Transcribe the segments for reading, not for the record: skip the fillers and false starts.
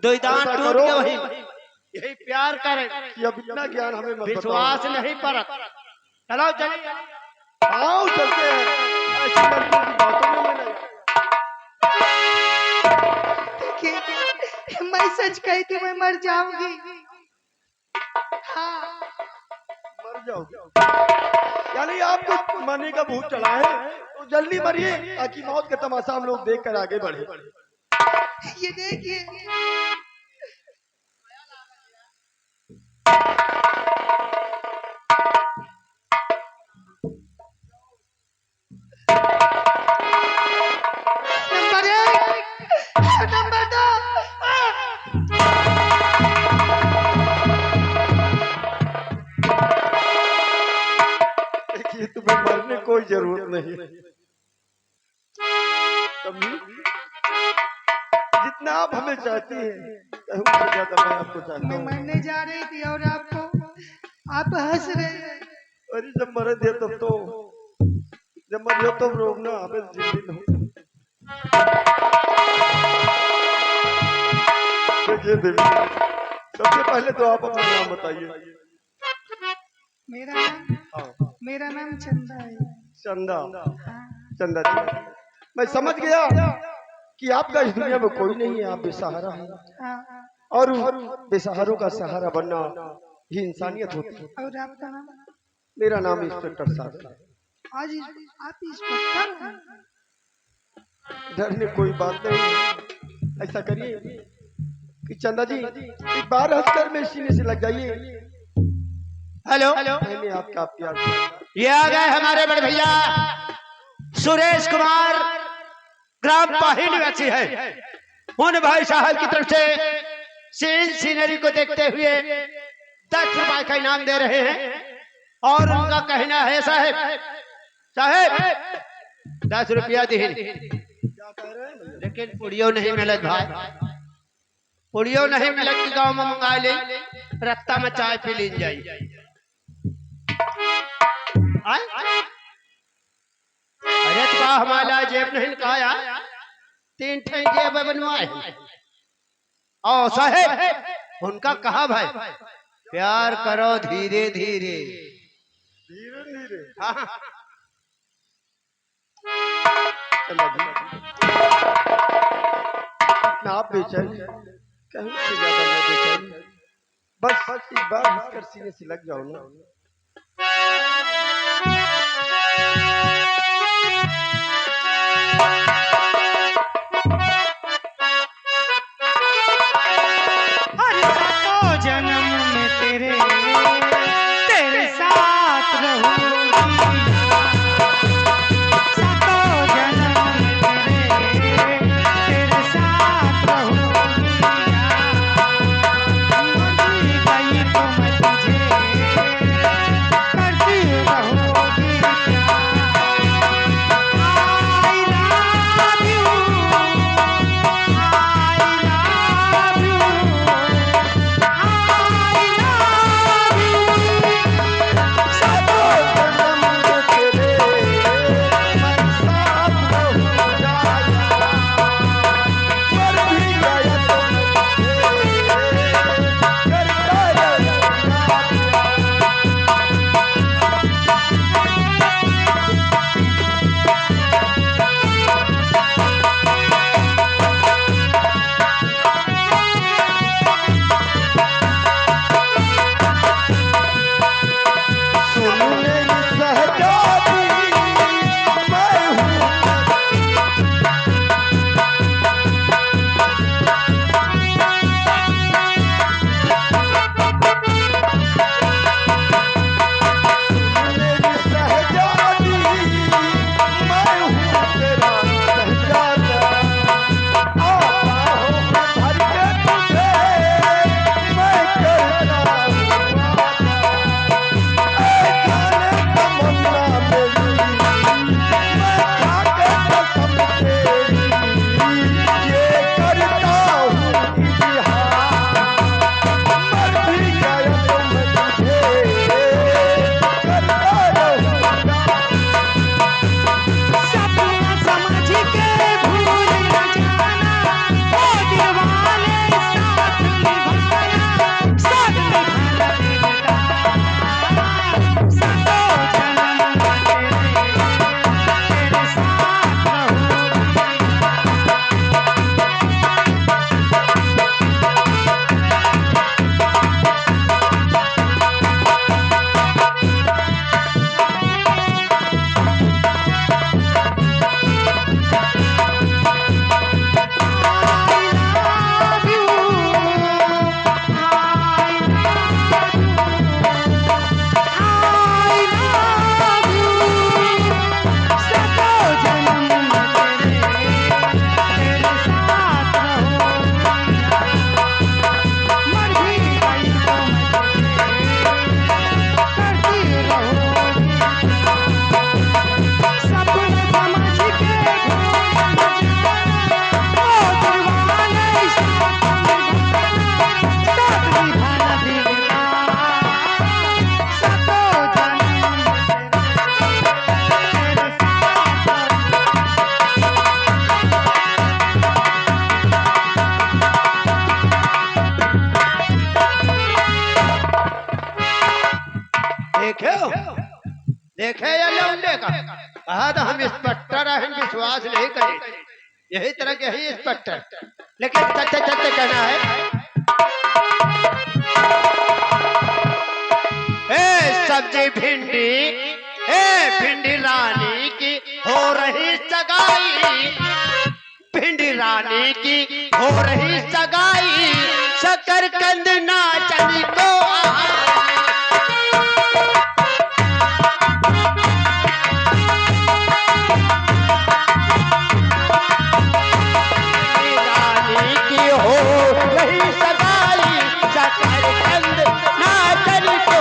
दो दांत टूट के वही यही प्यार करे कि अब इतना ज्ञान हमें मत विश्वास नहीं परत। चलो चलिए आओ चलते हैं। ऐसी लड़कियों की बातों में मैं देखिए मैं सच कहती हूँ मैं मर जाऊंगी। हाँ मर जाओ। यानी आपको मरने का भूत चढ़ा है तो जल्दी मरिए ताकि मौत का तमाशा हम लोग देख कर आगे बढ़े। ये देखिए नंबर 1 नंबर 2 देखिए तुम्हें मरने कोई जरूरत नहीं है। जितना आप हमें चाहती हैं उससे ज्यादा मैं आपको चाहता मैं हूँ। मरने जा रही थी और आप हंस रहे हैं। अरे जब मरे थे तब तो जब मरियो तब रोना हमें जिंदगी हो। देखिए देवी सबसे पहले तो आप अपना नाम बताइए। मेरा नाम चंदा है। चंदा। हाँ। चंदा जी मैं समझ गया कि आपका इस दुनिया में कोई नहीं है, आप बेसहारा हैं हाँ। और बेसहारों का सहारा बनना ही इंसानियत होती है। और आपका नाम? मेरा नाम इंस्पेक्टर साहब है। आज आप इंस्पेक्टर हैं? डरने कोई बात नहीं। ऐसा करिए कि चंदा जी एक बार हंसकर में सीने से लग जाइए। हेलो मैंने आपका प्यार ये आ गए हमारे बड़े भैया सुरेश कुमार ग्राम पाही निवासी है। उन भाई साहब की तरफ से सीन सीनरी को देखते हुए 10 रुपए का इनाम दे रहे हैं और उनका कहना है साहब 10 रुपया दी लेकिन पुड़ियो नहीं मिलत भाई। पुड़ियो नहीं मिलत कि गाँव में मंगा ले रत्ता में चाय पी ली जाए। अरे तो हमारा जेब नहीं निकाया 3 ठे जेब बनवाए। ओ साहेब उनका कहा भाई प्यार करो धीरे धीरे धीरे धीरे। हाँ। चंदा जी इतना आप बेचैन कहीं से ज्यादा मैं बेचैन। बस एक बार हंसकर सीने से लग जाओ ना। जन्म में तेरे साथ रहूंगी। सातों जन्म में तेरे साथ रहूंगी। मर गई तो मैं तुझे करती रहूंगी। आई लव देखे या लौंडे का कहा था हम इंस्पेक्टर हैं, विश्वास नहीं करें। यही तरह के ही इंस्पेक्टर, लेकिन चलते चलते कहना है ए सब्जी भिंडी, ए भिंडी रानी की हो रही सगाई, भिंडी रानी की हो रही सगाई, शकरकंद नाचनी को रानी की हो रही सगाई, शकरकंद नाचनी को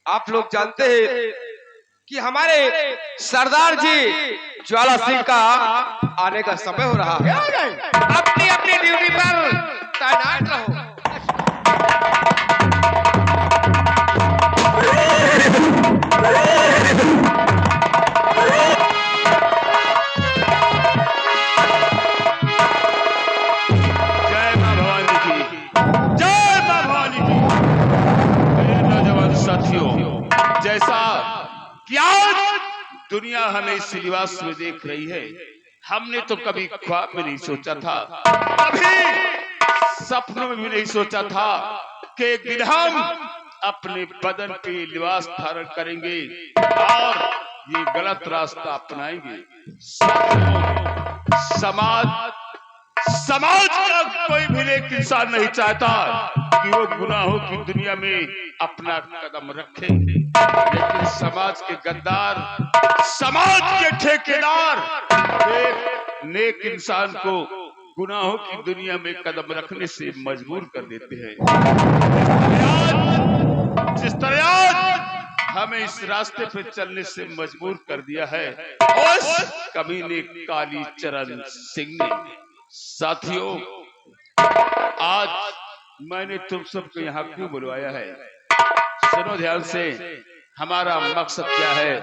आप लोग जानते हैं कि हमारे सरदार जी ज्वाला सिंह का आने का समय हो रहा है। अपनी अपनी ड्यूटी पर तैनात रहो। जय मां भवानी की, जय मां भवानी की। मेरे नौजवान साथियों, जैसा कि आज दुनिया हमें इस लिबास में देख रही है, हमने तो कभी ख्वाब में नहीं सोचा था, कभी सपनों में भी नहीं सोचा था कि एक दिन हम अपने बदन पे लिबास धारण करेंगे और ये गलत रास्ता अपनाएंगे। समाज का कोई भी नेक इंसान नहीं चाहता कि वो गुनाहों की दुनिया में अपना कदम रखे, लेकिन समाज के गद्दार, समाज के ठेकेदार नेक इंसान को गुनाहों की दुनिया में कदम रखने से मजबूर कर देते हैं। जिस तरह आज हमें इस रास्ते पे चलने से मजबूर कर दिया है उस कमीने काली चरण सिंह ने। साथियों, आज मैंने तुम सबको यहाँ क्यों बुलवाया है, सुनो ध्यान से। हमारा मकसद क्या है,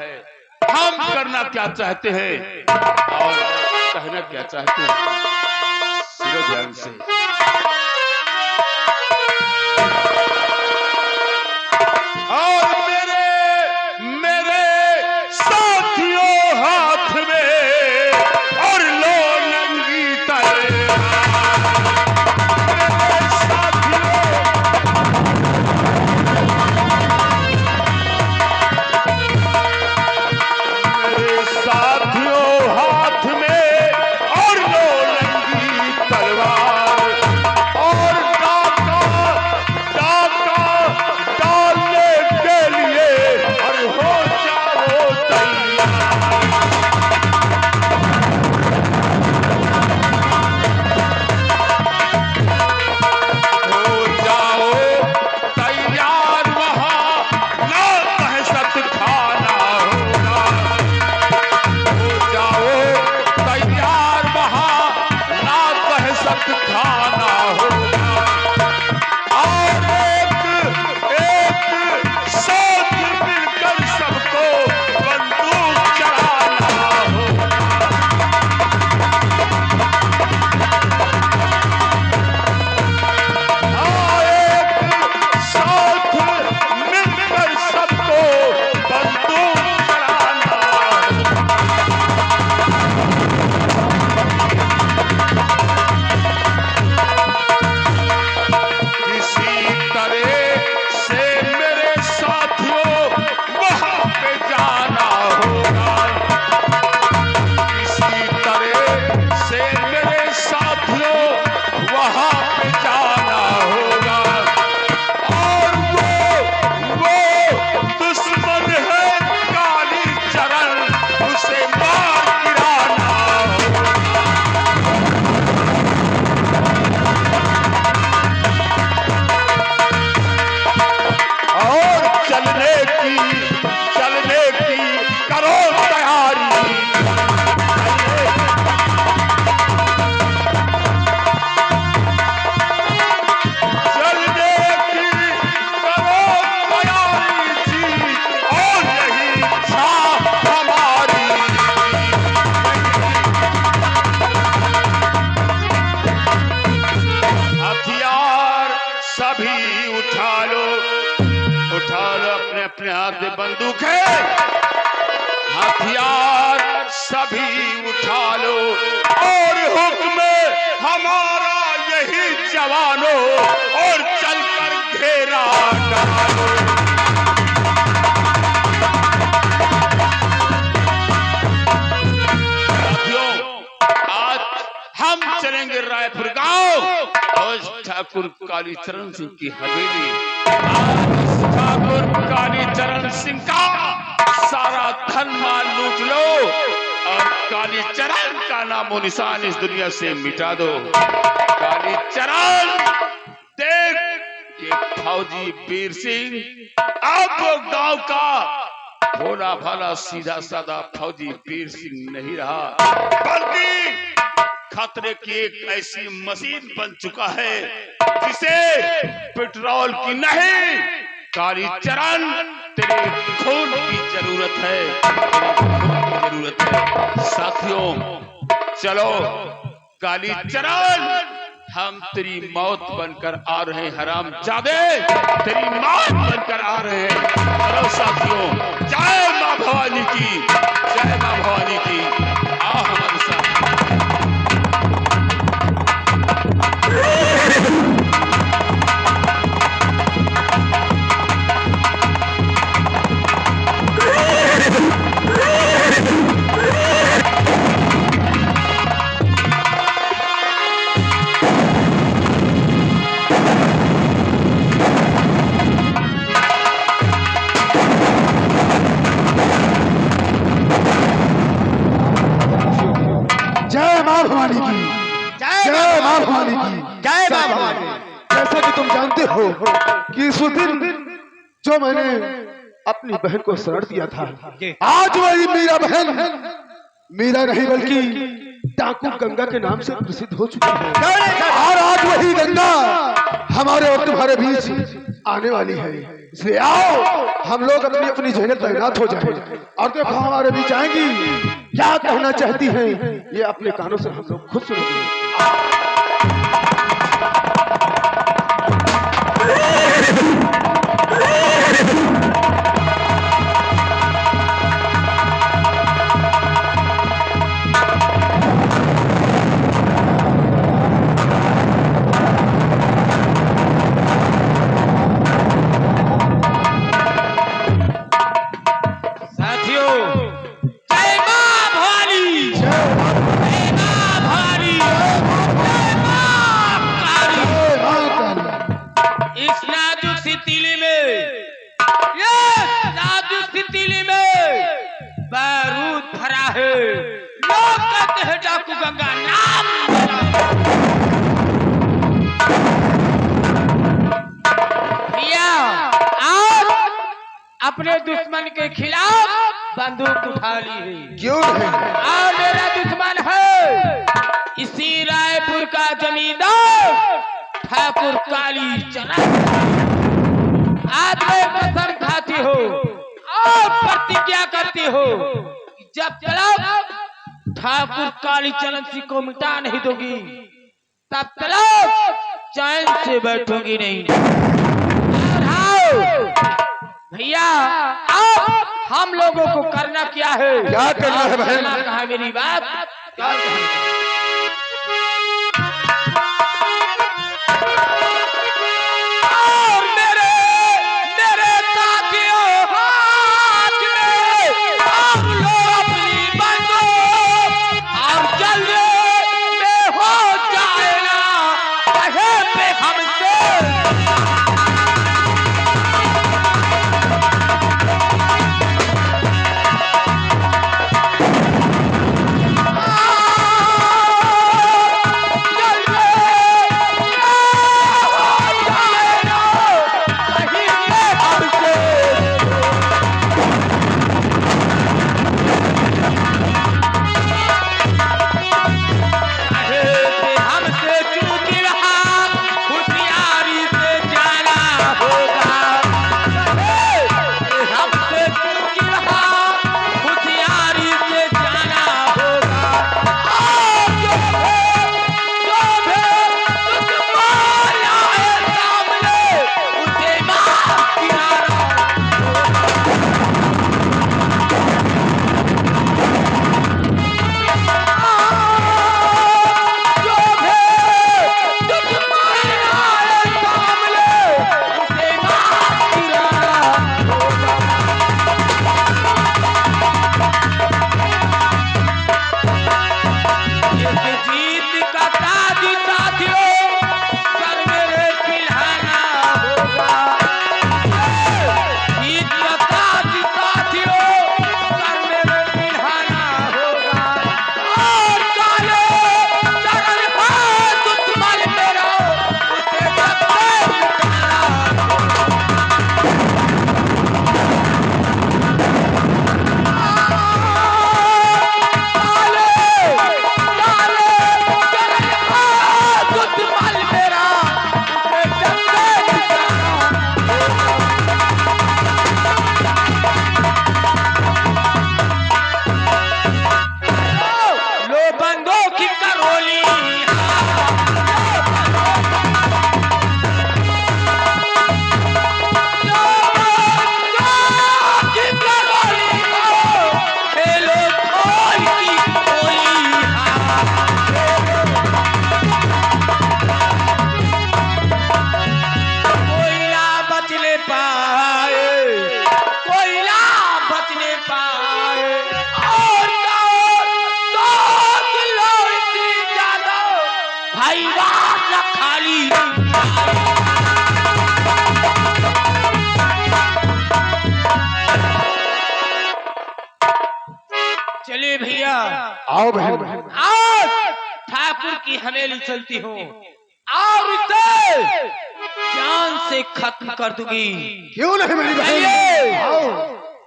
हम करना क्या चाहते हैं और कहना क्या चाहते हैं, सुनो ध्यान से। और मेरे साथियों, हाथ में और लो नंगी तलवार, मेरे साथियों हाथ में और लो नंगी तलवार, उठा लो, अपने अपने हाथ में बंदूक है, हथियार सभी उठा लो और हुक्म हमारा यही जवानों, और चलकर घेरा डालो। साथियों, आज हम चलेंगे रायपुर गांव और ठाकुर कालीचरण सिंह की हवेली। आज ठाकुर कालीचरण सिंह का सारा धन माल लूट लो और कालीचरण का नामो निशान इस दुनिया से मिटा दो। कालीचरण देख, ये फौजी वीर सिंह अब वो गांव का भोला भाला सीधा साधा फौजी वीर सिंह नहीं रहा, बल्कि खतरे की एक ऐसी मशीन बन चुका है जिसे पेट्रोल की नहीं, कालीचरण तेरे खून की जरूरत है, तेरे खून की जरूरत है। साथियों चलो, कालीचरण हम तेरी मौत बनकर आ रहे हैं, हरामजादे तेरी मौत बनकर आ रहे हैं। चलो साथियों, जय मां भवानी की, जय मां भवानी की। आओ हमारे साथ। जय मां भवानी की, जय मां भवानी की, जय मां भवानी। जैसा कि तुम जानते हो कि इस दिन जो मैंने अपनी बहन को शरण दिया था, आज वही मीरा बहन मीरा नहीं बल्कि डाकू गंगा के नाम से प्रसिद्ध हो चुकी है, और आज वही गंगा हमारे और तुम्हारे बीच आने वाली है। इसलिए आओ हम लोग अपनी अपनी जगह तैनात हो जाएं और देखो हमारे बीच आएंगी, क्या कहना चाहती हैं ये अपने कानों से हम लोग खुद सुनेंगे। डाकू गंगा नाम भैया, आप अपने दुश्मन के खिलाफ बंदूक उठा ली है। क्यों नहीं? और मेरा दुश्मन है इसी रायपुर का जमींदार ठाकुर कालीचरण। आज मैं कसम खाती हो और प्रतिज्ञा करती हो, जब तक ठाकुर कालीचरण सिंह को मिटा नहीं दोगी तब तक चैन से बैठोगी नहीं। भैया अब हम लोगों को करना क्या है? क्या करना है बहन? कहा मेरी बात, क्या आओ बहन। आज ठाकुर की हवेली चलती हो और इसे जान से खत्म कर दूंगी। क्यों नहीं मेरी बहन? चलिए। आओ।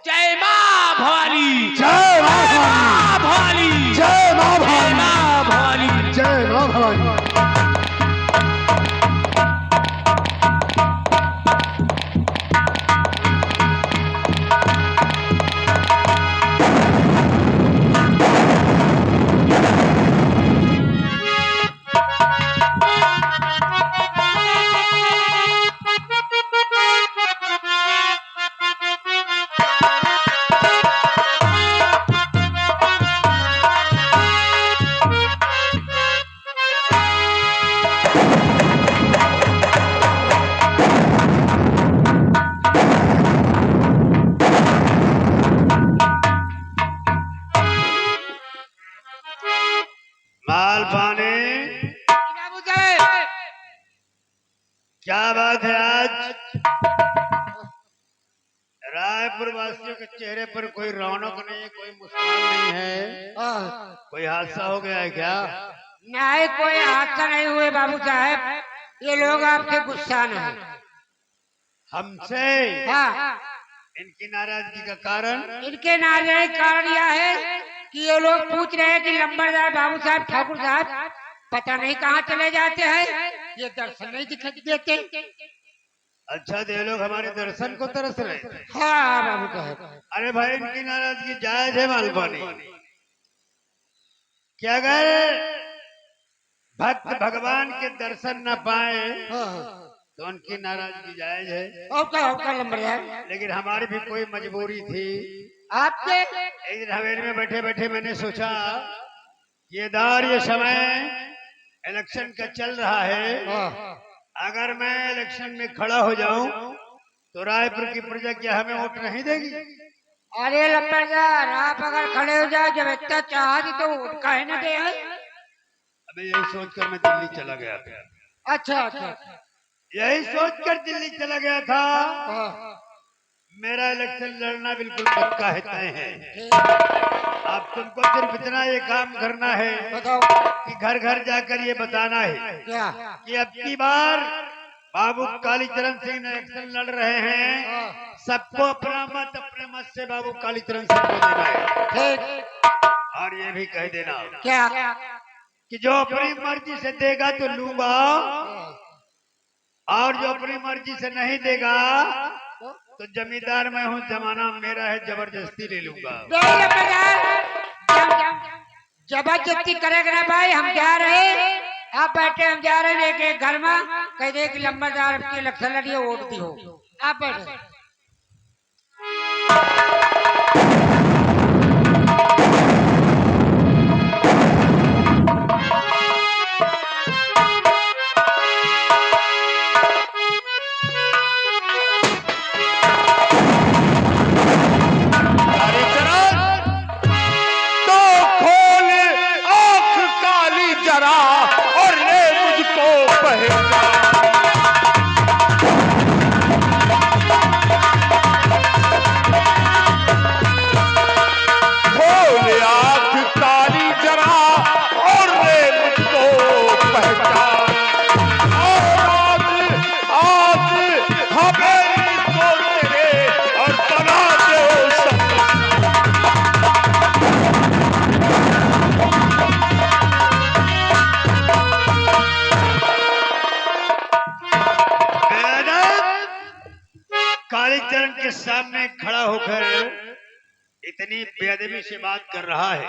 जय मां भवानी, जय मां मां भवानी, भवानी, जय मां जय भवानी, मां भवानी। जय मां भवानी। मालपानी, बाबू साहब, क्या बात है आज रायपुर वासियों के चेहरे पर कोई रौनक नहीं, कोई मुस्कान नहीं है? कोई हादसा हो गया है क्या? नहीं, कोई हादसा नहीं हुए बाबू साहब। ये लोग आपके गुस्सा नहीं। हमसे? हाँ, इनकी नाराजगी का कारण? इनके नाराजगी का कारण यह है कि ये लोग पूछ रहे हैं कि लंबरदार बाबू साहब, ठाकुर साहब पता नहीं कहाँ चले जाते हैं, ये दर्शन नहीं दिखाई देते। अच्छा, तो ये लोग हमारे दर्शन को तरस रहे हैं। हाँ बाबू साहब। अरे भाई, इनकी नाराजगी जायज है मालपानी। क्या अगर भक्त भगवान के दर्शन न पाए तो उनकी नाराजगी जायज है। और क्या लंबरदार? लेकिन हमारी भी कोई मजबूरी थी। आपके एक दिन हवेली में बैठे बैठे मैंने सोचा ये समय इलेक्शन का चल रहा है, अगर मैं इलेक्शन में खड़ा हो जाऊं तो रायपुर की प्रजा क्या हमें वोट नहीं देगी? अरे लंबरदार, आप अगर खड़े हो जाए, जब इतना चाहती तो वोट काहे न दे है? अबे यही सोचकर मैं दिल्ली चला गया था। अच्छा अच्छा। यही सोचकर दिल्ली चला गया था। मेरा इलेक्शन लड़ना बिल्कुल पक्का है, तय है। अब तुमको सिर्फ इतना ये काम करना है बताओ कि घर घर जाकर ये बताना है क्या? कि अब की बार बाबू कालीचरण सिंह इलेक्शन लड़ रहे हैं, सबको अपना मत अपने मत से बाबू कालीचरण सिंह को देना है। ठीक। और ये भी कह देना क्या? कि जो अपनी मर्जी से देगा तो लूंगा, और जो अपनी मर्जी से नहीं देगा तो जमींदार मैं हूँ, जमाना मेरा है, जबरदस्ती ले लूंगा। जबरदस्ती करेगा ना भाई, हम जा रहे, आप बैठे, हम जा रहे हैं एक घर में, कह दे कि लंबरदार की इलेक्शन लड़िए, वोट दी हो। आप बैठे। और ले मुझको पहचान। खोल आँख काली जरा और ले मुझको पहचान। और आज हवेली को तेरे और बना दो सब। कालीचरण के सामने खड़ा होकर इतनी बेअदबी से बात कर रहा है।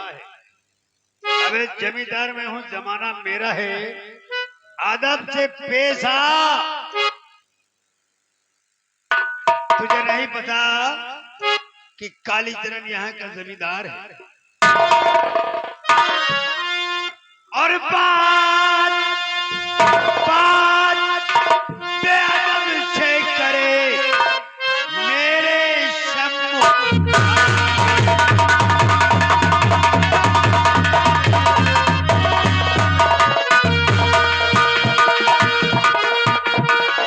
अबे जमींदार मैं हूँ, जमाना मेरा है, अदब से पेश आ। तुझे नहीं पता कि कालीचरण यहाँ का जमींदार है? और बात बेअदब से करे मेरे सम्मुख।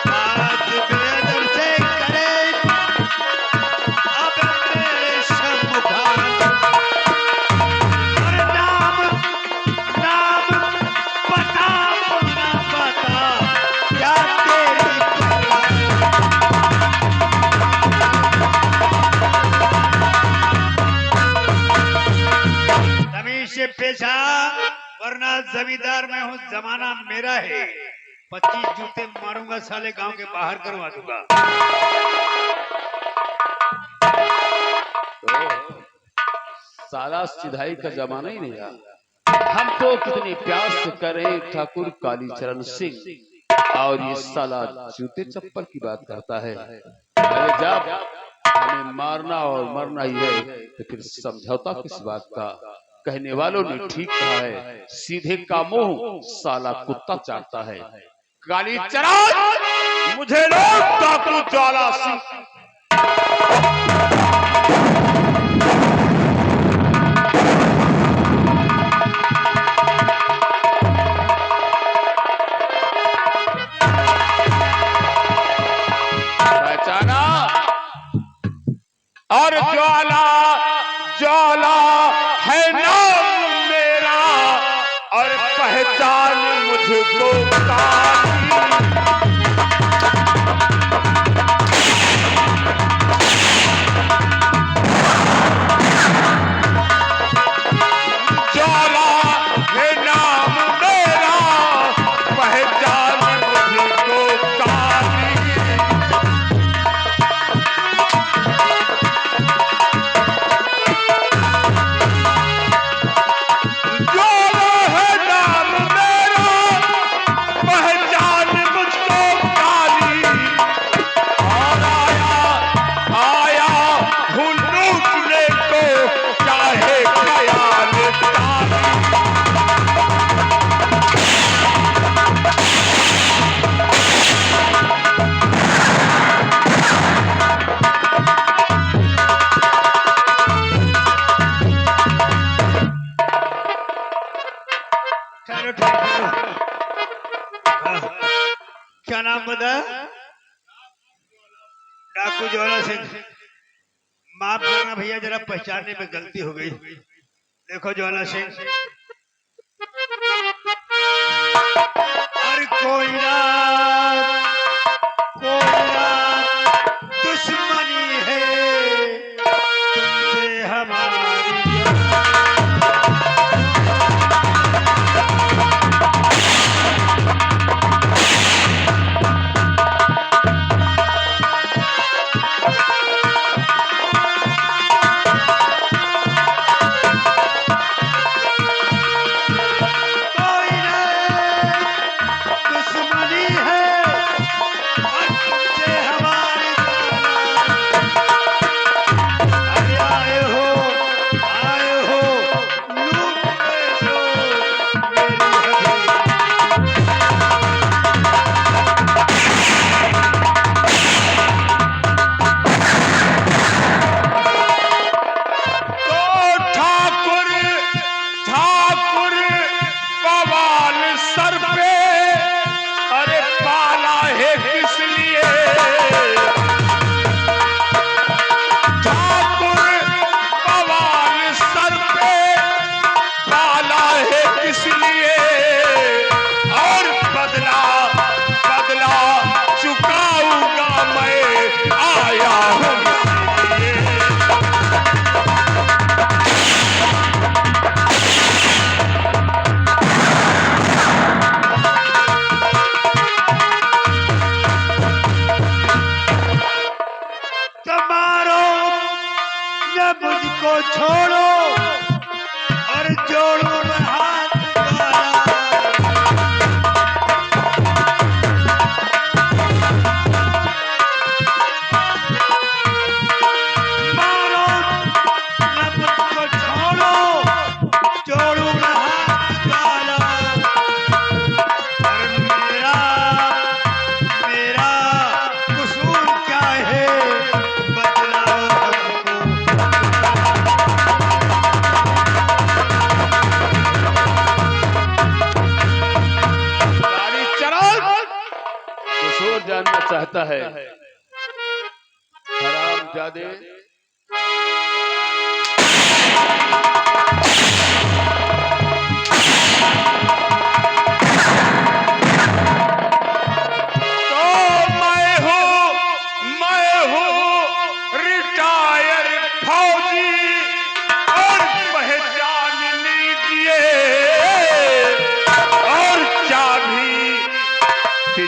बात बेअदब से करे अब मेरे सम्मुख। और नाम जमींदार मैं हूँ, जमाना मेरा है। 25 जूते मारूंगा साले, गांव के बाहर करवा दूंगा। तो साला सिधाई का जमाना ही नहीं रहा। हम तो कितने प्यार से करें ठाकुर कालीचरण सिंह, और ये साला जूते चप्पल की बात करता है। अरे जब हमें मारना और मरना ही है तो फिर समझौता किस बात का। कहने वालों ने ठीक कहा है, सीधे का मुंह साला कुत्ता चाटता है। कालीचरण, मुझे लोग ठाकुर ज्वाला सिंह पहचाना, और ज्वाला ज्वाला है नाम मेरा, और पहचान मुझको काली। ज्वाला है नाम मेरा, पहचान मुझको काली। क्या नाम बता? डाकू ज्वाला सिंह। माफ करना भैया, जरा पहचानने में गलती हो गई। देखो ज्वाला सिंह, और कोई रात दुश्मनी है तुमसे हमारी। जानना चाहता है। हरामजादे, मैं हूँ रिटायर फौजी, और पहचान लीजिए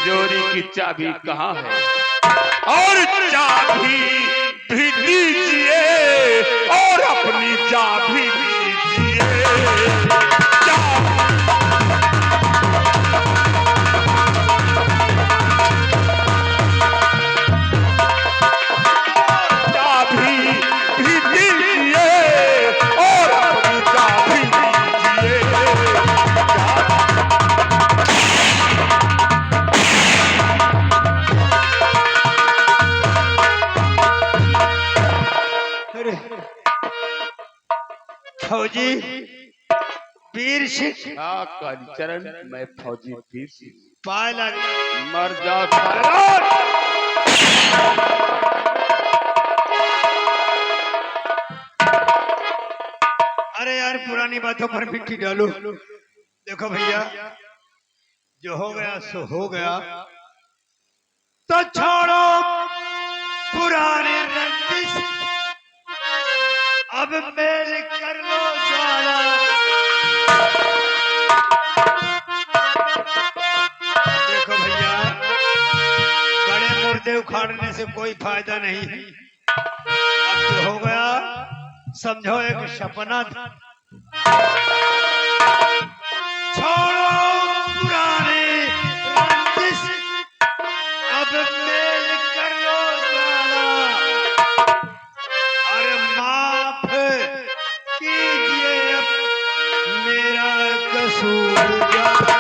तिजोरी की चाबी कहाँ है? और चाबी भी दीजिए और अपनी चाबी दीजिए। चाबी भी दीजिए और अपनी चाबी दीजिए। अरे फौजी वीर सिंह हाँ कालीचरण, मैं फौजी वीर सिंह। पाए लगे। मर जाओ साले। अरे यार पुरानी बातों पर मिट्टी डालो। देखो भैया, जो हो गया सो हो गया, तो छोड़ो पुराने रंजिश, अब मेल कर लो ज्वाला। देखो भैया, बड़े मुर्दे उखाड़ने से कोई फायदा नहीं है। अब जो हो गया समझो एक सपना था। छोड़ो पुराने रंजिश, अब मेल कर लो ज्वाला। अरे माफ कीजिए अब मेरा कसूर ज्यादा।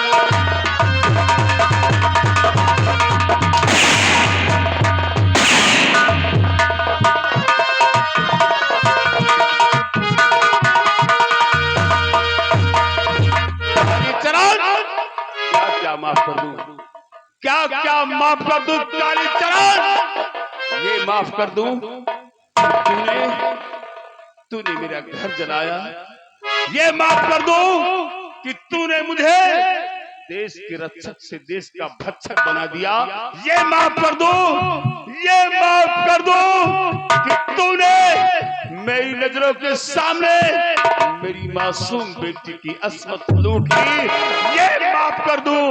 क्या माफ कर दूं? क्या माफ कर दूं कालीचरण? ये माफ कर दूं तूने मेरा घर जलाया। ये माफ कर दूं कि तूने मुझे देश के रक्षक से देश का भक्षक बना दिया। ये माफ कर दूं, ये माफ कर दूं कि तूने मेरी नजरों के सामने मेरी मासूम बेटी की अस्मत लूट ली। ये माफ कर दूं।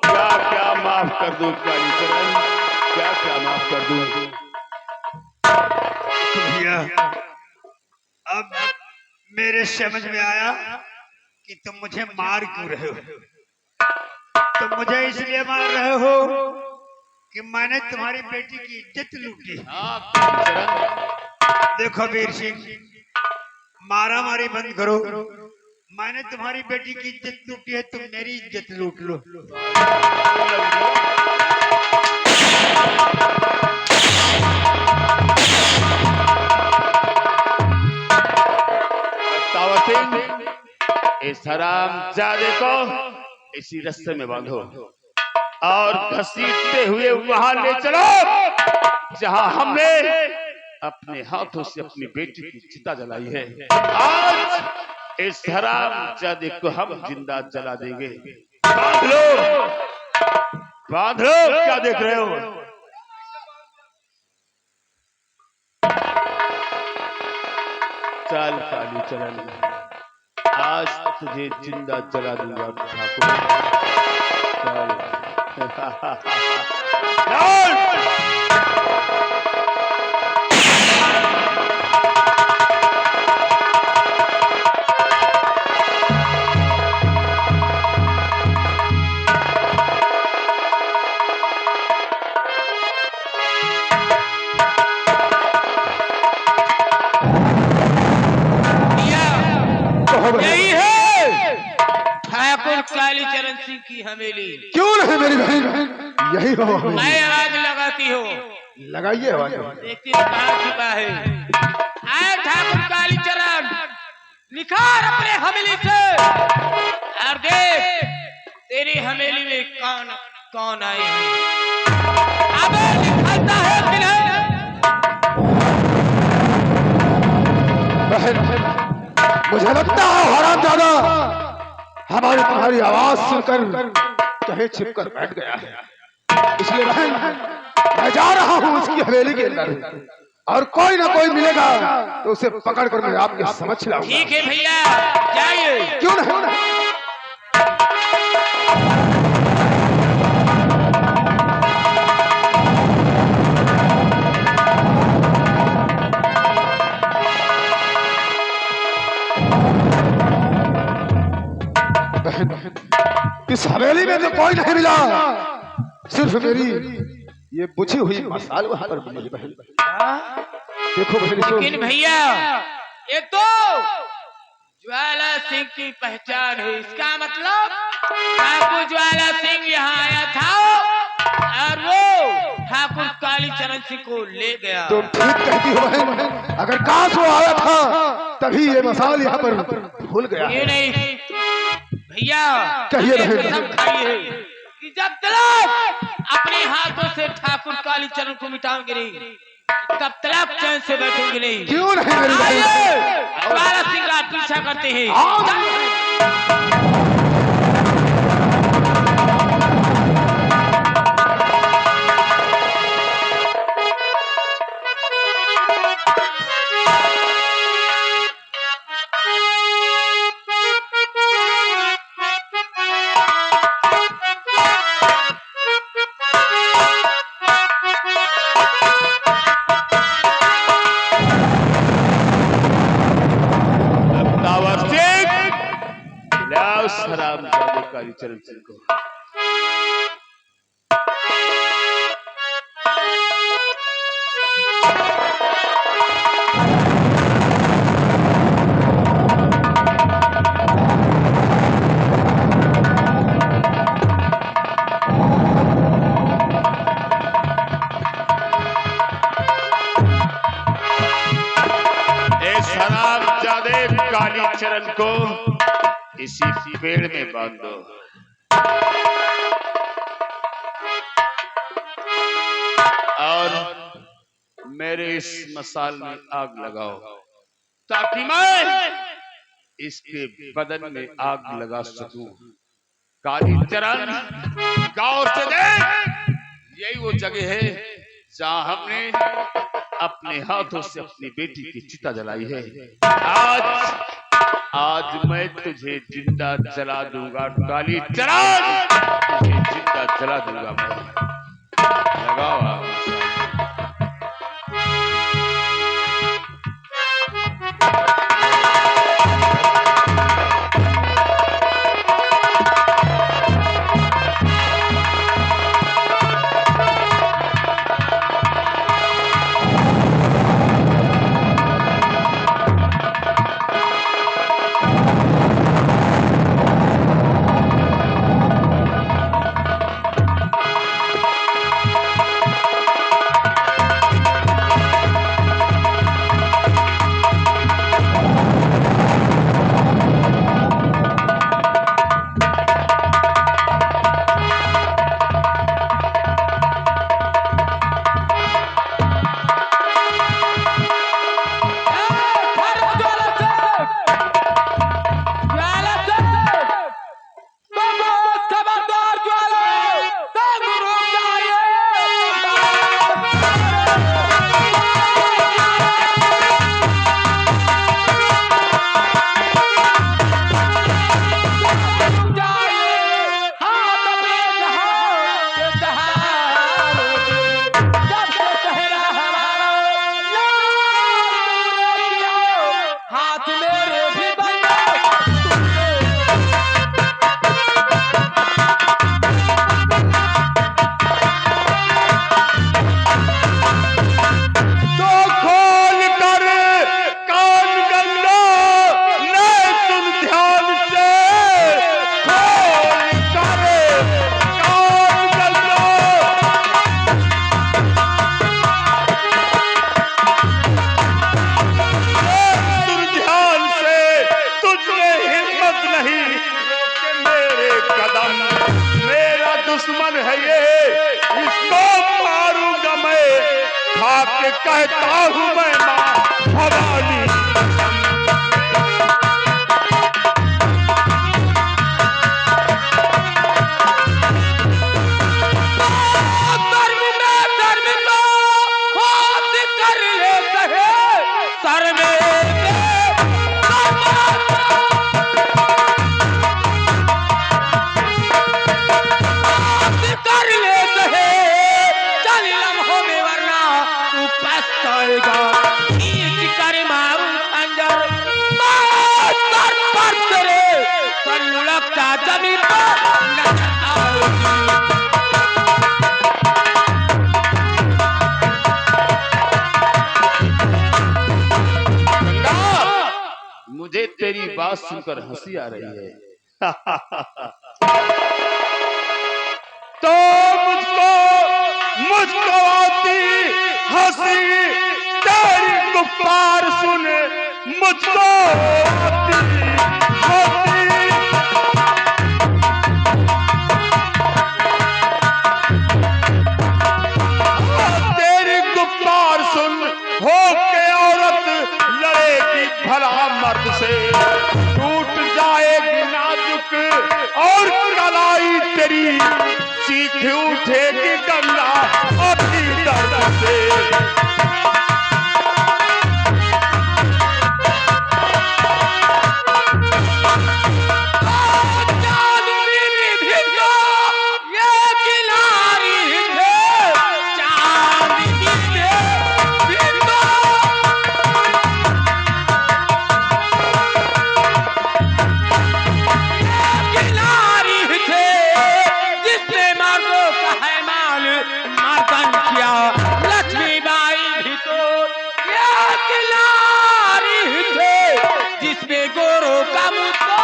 क्या माफ कर दूं कालीचरण? क्या माफ कर दूं? भैया अब मेरे समझ में आया कि तुम मुझे मार क्यों रहे हो। तुम मुझे इसलिए मार रहे हो कि मैंने तुम्हारी बेटी की इज्जत लूटी। देखो वीर सिंह, मारा मारी बंद करो। मैंने तुम्हारी बेटी की इज्जत लूटी है, तुम मेरी इज्जत लूट लो। इस हरामजादे को इसी रस्ते में बांधो और घसीटते हुए वहां ले चलो जहां हमने अपने हाथों से अपनी बेटी की चिता जलाई है। आज इस हरामजादे को हम जिंदा जला देंगे। बांध लो, बांध लो। क्या देख रहे हो? चल कालीचरण, आज तुझे जिंदा जला दूंगा ठाकुर। यही है ठाकुर कालीचरण सिंह की हवेली। क्यों नहीं मेरी बहन? यही हो हवेली। मैं आग लगाती हो। लगाइए आवाज। देखती हूँ कहाँ छिपा है। आए ठाकुर कालीचरण, निखार अपने हवेली से और देख तेरी हवेली में कौन कौन आए हैं। अब निकलता है कि नहीं? बहन, मुझे लगता है हरामजादा हमारी तुम्हारी आवाज सुनकर कहीं छिपकर बैठ गया है। इसलिए बहन, मैं जा रहा हूँ उसकी हवेली के अंदर और कोई ना कोई मिलेगा तो उसे पकड़कर मैं आपके समझ लाऊंगा। ठीक है भैया, जाइए। क्यों नहीं? में तो कोई नहीं मिला, सिर्फ मेरी ये बुझी हुई मसाल वहां पर मिली बहन। देखो बहन, लेकिन भैया एक तो ज्वाला सिंह की पहचान है, इसका मतलब ठाकुर ज्वाला सिंह यहाँ आया था और वो ठाकुर कालीचरण सिंह को ले गया। तुम ठीक कहती हो बहन, अगर काश वो आया था तभी ये मसाल यहाँ पर भूल गया। ये नहीं भैया, कहिए बहन। कसम खाई है कि जब तक अपने हाथों से ठाकुर कालीचरण को मिटाओगे नहीं, तब तक चैन से बैठेंगे नहीं। क्यों नहीं मेरी बहन? ज्वाला सिंह का पीछा करते हैं। हरामजादे कालीचरण सिंह को। इस हरामजादे कालीचरण को इसी पेड़ में बांध दो और मेरे इस मसाल में आग लगाओ, ताकि मैं इसके बदन में आग लगा सकूं। कालीचरण, गौर से देख, यही वो जगह है जहां हमने अपने हाथों से अपनी बेटी की चिता जलाई है। आज मैं तुझे जिंदा जला दूंगा कालीचरण, तुझे जिंदा जला दूंगा मैं। लगाओ आप। दुश्मन है ये, इसको मारूंगा मैं, खा के कहता हूँ मैं माँ भवानी। जमीन पर मुझे तेरी बात सुनकर हंसी आ रही है। तो मुझको आती हंसी तेरी गुफ्तार सुन, मुझको आती हंसी। तेरी गुफ्तार सुन हो के औरत लड़ेगी भला मर्द से, टूट जाएगी नाजुक और कलाई तेरी, चीख उठेगी गंगा अपनी दर्द से। जिसमें गोरों का मुद्दा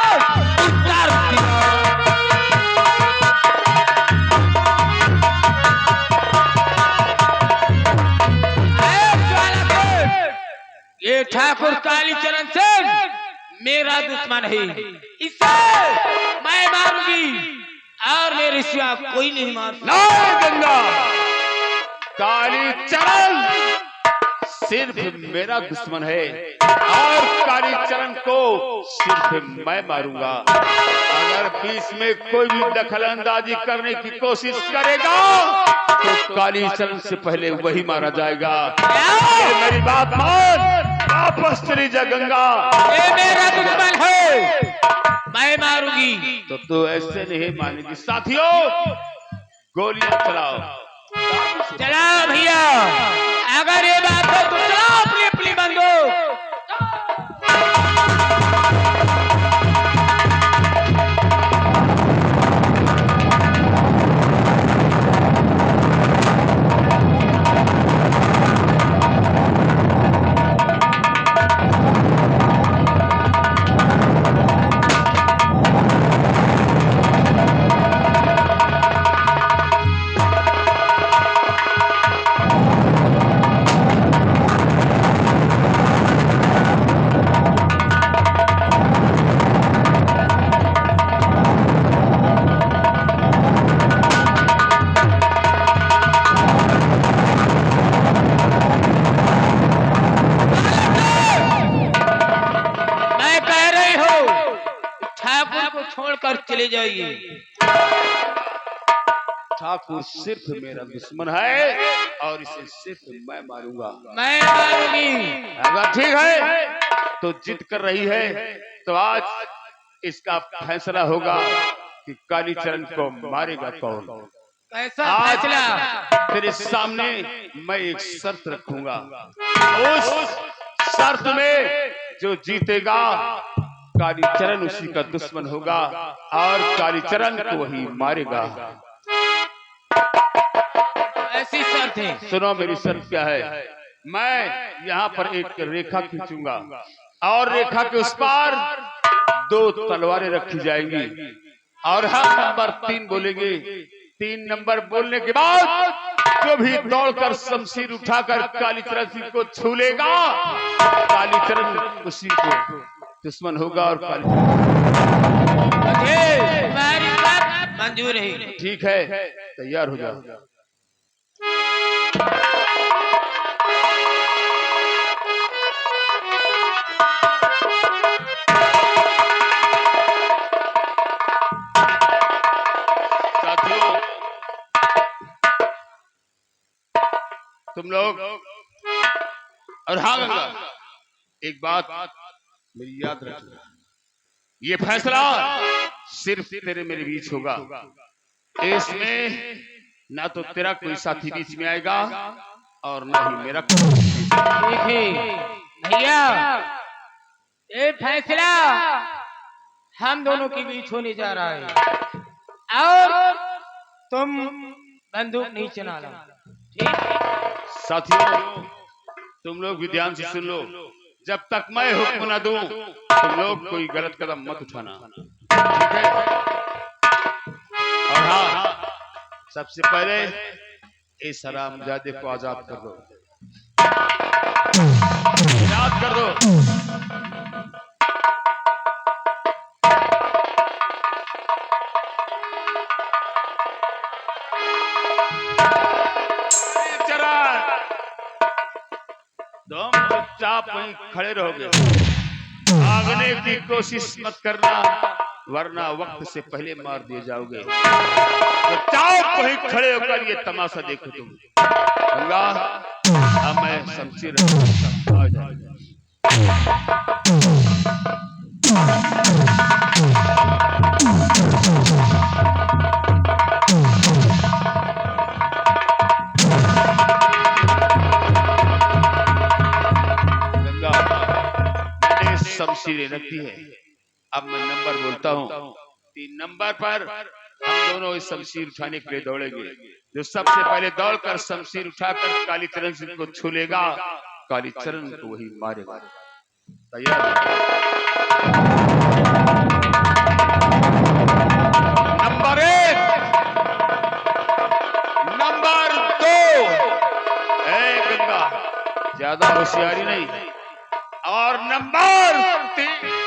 उतार दिया। ये ठाकुर कालीचरण सिंह मेरा दुश्मन है, इसे मैं मारूंगी और मेरे सिवा कोई नहीं मार। नहीं गंगा, कालीचरण सिर्फ मेरा दुश्मन है और कालीचरण को सिर्फ मैं मारूंगा। अगर बीच में कोई भी दखल अंदाजी करने की कोशिश करेगा तो कालीचरण से पहले वही मारा जाएगा। ये मेरी बात मान, वापस चली जा गंगा। ये मेरा दुश्मन है, मैं मारूंगी। तो तू ऐसे नहीं मानेगी। साथियों, गोलियां चलाओ। चलाओ भैया, अगर ये बात है तो चलाओ अपनी अपनी बंदूक। छोड़कर चले जाइए। ठाकुर सिर्फ मेरा दुश्मन है और इसे सिर्फ मैं मारूंगा। मैं मारूंगी। अगर ठीक है तो जिद कर रही है तो आज इसका फैसला होगा कि कालीचरण को मारेगा कौन। कैसा आज फैसला? तेरे सामने मैं एक शर्त रखूंगा, उस शर्त में जो जीतेगा कालीचरण उसी का दुश्मन होगा और कालीचरण को ही मारेगा। ऐसी शर्त है? सुनो मेरी शर्त क्या है। मैं यहाँ पर एक रेखा खींचूंगा और रेखा के उस पार 2 तलवारें रखी जाएंगी और हम नंबर 3 बोलेंगे। 3 नंबर बोलने के बाद जो भी दौड़कर शमशीर उठाकर कालीचरण को छू लेगा, कालीचरण उसी को दुश्मन होगा और तुम्हारी बात मंजूर है। ठीक है, तैयार हो जाओ। साथियों, तुम लोग और हाँ गंगा, एक बात मेरी याद रखना, ये फैसला सिर्फ तेरे मेरे बीच होगा। इसमें ना तो तेरा कोई साथी बीच में आएगा और ना ही मेरा। ठीक है भैया, ये फैसला हम दोनों के बीच होने जा रहा है और तुम बंदूक नहीं चलाना, ठीक? साथियों तुम लोग भी ध्यान से सुन लो, जब तक मैं हुक्म न दूं तुम लोग कोई गलत कदम मत उठाना, ठीक है? और हाँ, सबसे पहले इस हरामजादे को आजाद कर दो, आजाद कर दो। तुम चुपचाप वहीं खड़े रहोगे, भागने की कोशिश मत करना वरना वक्त से पहले मार दिए जाओगे। चुपचाप वहीं खड़े होकर ये तमाशा देखो तुम। गंगा अब मैं शमशीर आ जाए। शमशीरें रखती है। अब मैं नंबर बोलता हूँ, 3 नंबर पर हम दोनों इस शमशीर उठाने के लिए दौड़ेंगे। जो सबसे पहले दौड़कर शमशीर उठाकर कालीचरण सिंह को छू लेगा, कालीचरण को वही मारेगा। तैयार? नंबर 1, नंबर 2, गंगा ज्यादा होशियारी नहीं, और नंबर 3।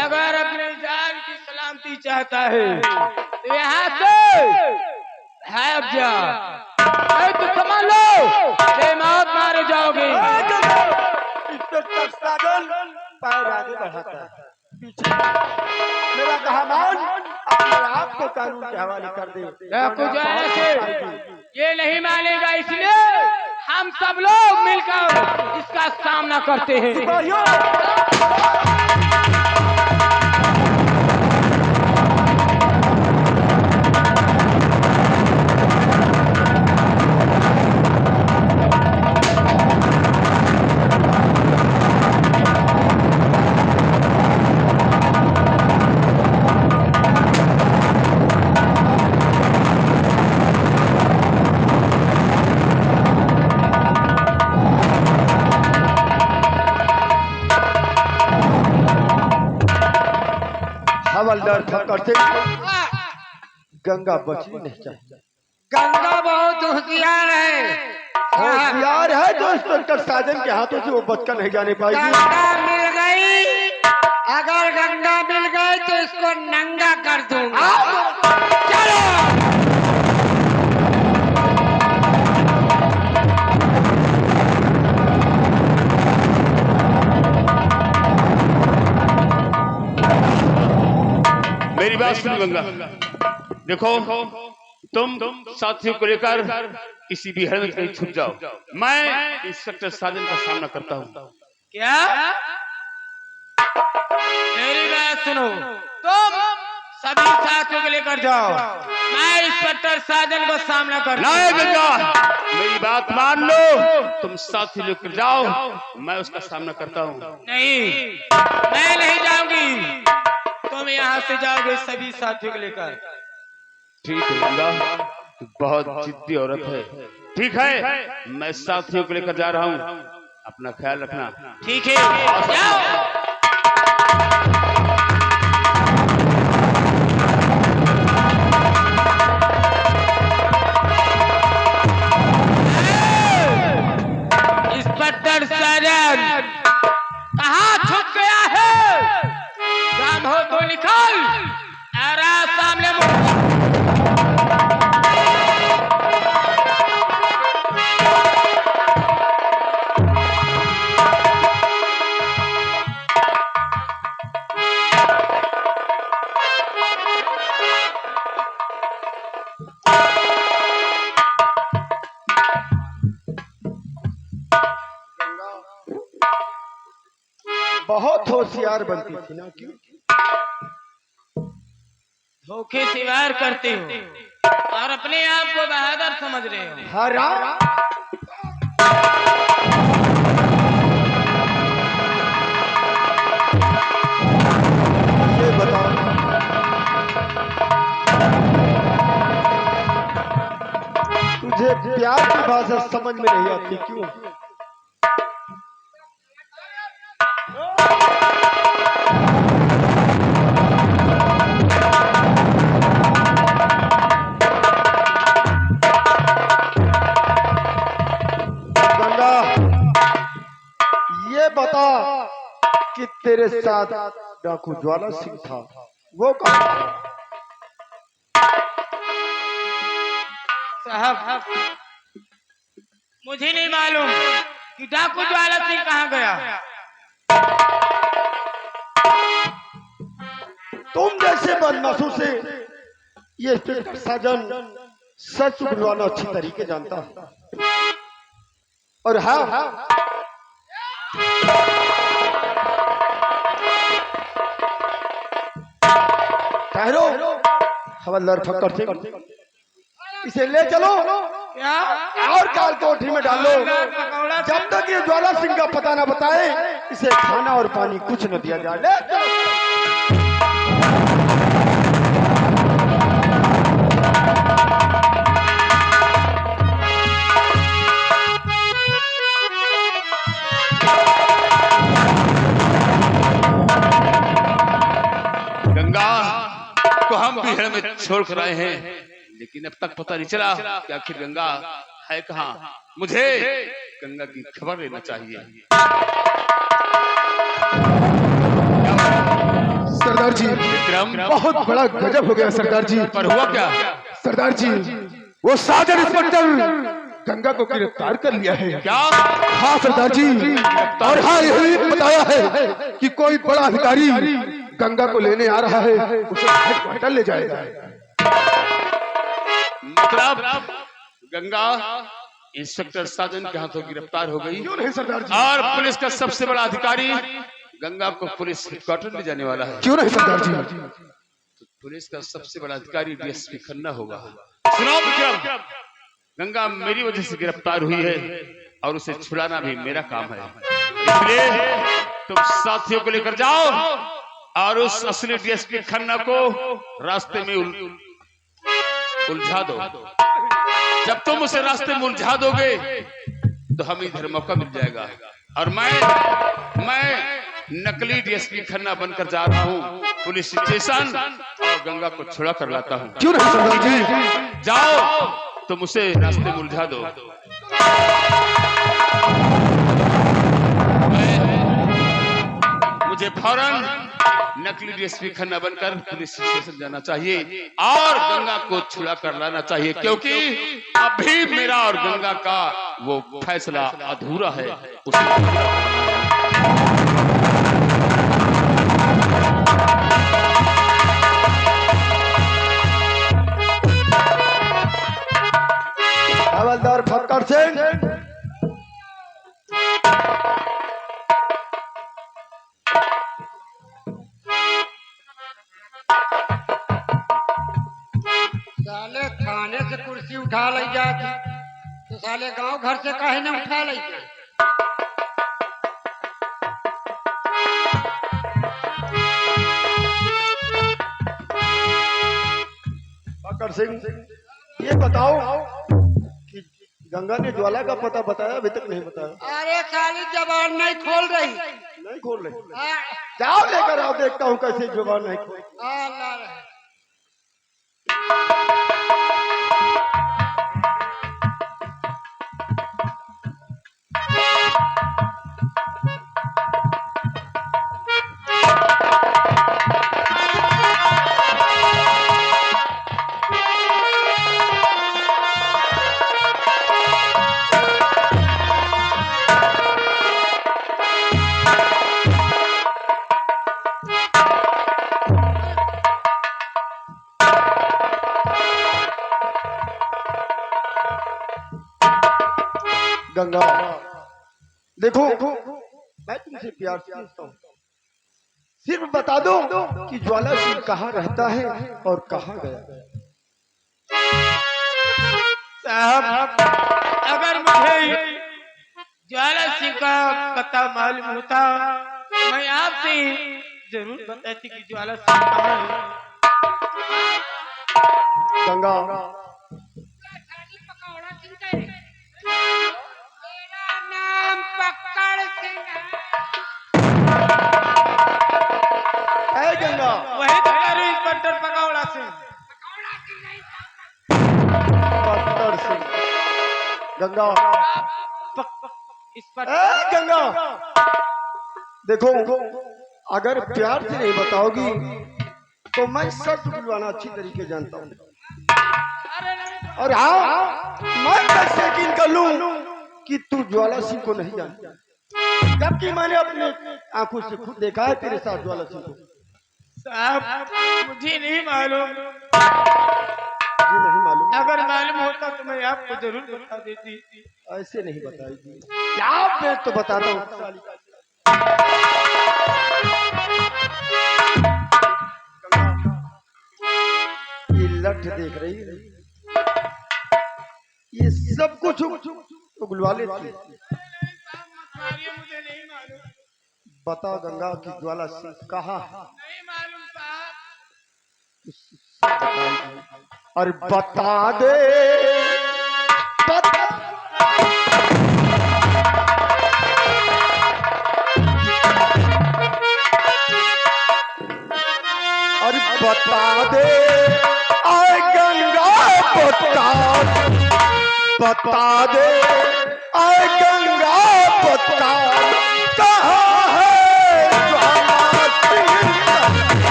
अगर अपने जान की सलामती चाहता है तो यहाँ से भाग जा, नहीं तो समझ लो मौत मारे जाओगे। पैर आगे बढ़ाता है, पीछे मेरा कहामान अपने आप को कानून के हवाले कर दे। कुछ ऐसे ये नहीं मानेगा, इसलिए हम सब लोग मिलकर इसका सामना करते हैं। फकर से गंगा बचनी नहीं चाहिए। गंगा बहुत होशियार है। होशियार है तो इंस्पेक्टर साजन के हाथों से वो बचकर नहीं जाने पाएगी। गंगा मिल गई, अगर गंगा मिल गई तो इसको नंगा कर दूंगा। चलो मेरी बात सुनो गंगा, देखो तुम साथियों को लेकर किसी भी हल में कहीं छुप जाओ, मैं इंस्पेक्टर साजन का सामना करता हूँ। क्या? मेरी बात सुनो, तुम सभी साथियों को लेकर जाओ, मैं इंस्पेक्टर साजन को सामना कर। नहीं गंगा, मेरी बात मान लो, तुम साथी लेकर जाओ, मैं उसका सामना करता हूँ। नहीं, मैं नहीं जाऊंगी, तुम यहाँ से जाओगे सभी साथियों को लेकर। ठीक है गंगा, तू बहुत जिद्दी औरत है। ठीक है, मैं साथियों को लेकर जा रहा हूँ, अपना ख्याल रखना। ठीक है, जाओ। इंस्पेक्टर साजन कहाँ छुप गया है? काम हो तो निकल, और आ सामने मुड़। बहुत होशियार बनती थी ना, क्यों? धोखे से वार करते हो और अपने आप को बहादुर समझ रहे हो। हरा ये बताओ, तुझे प्यार की भाषा समझ में नहीं आती क्यों? ये बता कि तेरे साथ डाकू ज्वाला सिंह था, वो कौन था? साहब, मुझे नहीं मालूम कि डाकू ज्वाला सिंह कहाँ गया। तुम जैसे बदमाशों से ये इंस्पेक्टर साजन सच बुलवाना अच्छी तरीके जानता है। और हाँ, ठहरो हवलदार फक्कर सिंह, इसे ले चलो क्या? और काल कोठरी में डालो। जब तक ये ज्वाला सिंह का पता ना बताए, इसे खाना और पानी कुछ न दिया जाए। ले चलो। गंगा को हम बिहड़ में छोड़ कर आए हैं, लेकिन अब तक पता नहीं चला कि आखिर गंगा है कहाँ। मुझे गंगा की खबर लेना चाहिए। सरदार जी, विक्रम, बहुत बड़ा गजब हो गया सरदार जी। पर हुआ क्या? सरदार जी, वो साजन इंस्पेक्टर गंगा को गिरफ्तार कर लिया है। क्या? हाँ सरदार जी, और हाँ यही बताया है कि कोई बड़ा अधिकारी गंगा को लेने आ रहा है, उसे हेडक्वार्टर ले जाएगा। मतलब गंगा इंस्पेक्टर साजन के हाथों गिरफ्तार हो गई। क्यों नहीं सरदार जी? और पुलिस का सबसे बड़ा अधिकारी गंगा को पुलिस हेडक्वार्टर ले जाने वाला है। क्यों नहीं सरदार जी? तो पुलिस का सबसे बड़ा अधिकारी डीएसपी खन्ना होगा। सुनो विक्रम, गंगा मेरी वजह से गिरफ्तार हुई है और उसे छुड़ाना भी मेरा काम है। इसलिए तुम साथियों को लेकर जाओ और उस असली डीएसपी खन्ना को रास्ते में उलझा दो। जब तुम उसे रास्ते में उलझा दोगे तो हमें इधर मौका मिल जाएगा और मैं नकली डीएसपी खन्ना बनकर जा रहा हूँ पुलिस स्टेशन और गंगा को छुड़ा कर लाता हूँ। क्यों नहीं सरदार जी? जाओ तुम उसे रास्ते में उलझा दो। मुझे फौरन नकली डीएसपी खन्ना बनकर पुलिस स्टेशन जाना चाहिए और गंगा को छुड़ा कर लाना चाहिए, क्योंकि अभी मेरा और गंगा का वो फैसला अधूरा है। हवलदार फक्कर सिंह, साले थाने से कुर्सी उठा ले जाती तो साले गांव घर से काहे न उठा ले जाए। फक्कर सिंह, ये बताओ कि गंगा ने ज्वाला का पता बताया? अभी तक नहीं बताया। अरे साली जबान नहीं खोल रही। नहीं खोल रहे? हाँ, जाओ लेकर आओ, देखता हूँ कैसे जुबान नहीं खोल। अल्लाह रे। गंगा, देखो मैं तुमसे प्यार से पूछता हूँ, सिर्फ बता दो कि ज्वाला सिंह कहाँ रहता है और कहाँ गया। साहब, अगर मुझे ज्वाला सिंह का पता मालूम होता मैं आपसे जरूर बताती कि ज्वाला सिंह कहाँ है। गंगा, मेरा नाम पकड़ सिंह है गंगा। वही तो कह रही इंस्पेक्टर पकौड़ा सिंह। फक्कर सिंह। गंगा, इंस्पेक्टर गंगा, देखो अगर प्यार से नहीं बताओगी तो मैं शर्त बुलवाना अच्छी तरीके जानता हूँ। और हाँ, मैं कैसे यकीन कर लूं कि तू ज्वाला सिंह को नहीं जानता, जबकि मैंने अपने आंखों से खुद देखा है तेरे साथ ज्वाला सिंह को। साहब, मुझे नहीं मालूम। ये नहीं मालूम? अगर मालूम होता तो मैं आपको जरूर बता देती। ऐसे नहीं बताएगी। क्या मैं तो बताता हूँ। ये लठ देख रही है, ये सब कुछ उगलवा लेती है। मुझे नहीं मालूम। बता गंगा की ज्वाला सिंह कहाँ है? नहीं मालूम साहब। और बता दे, बता। और बता दे आए गंगा, बता दे आए गंगा, बता कहाँ है ज्वाला सिंह?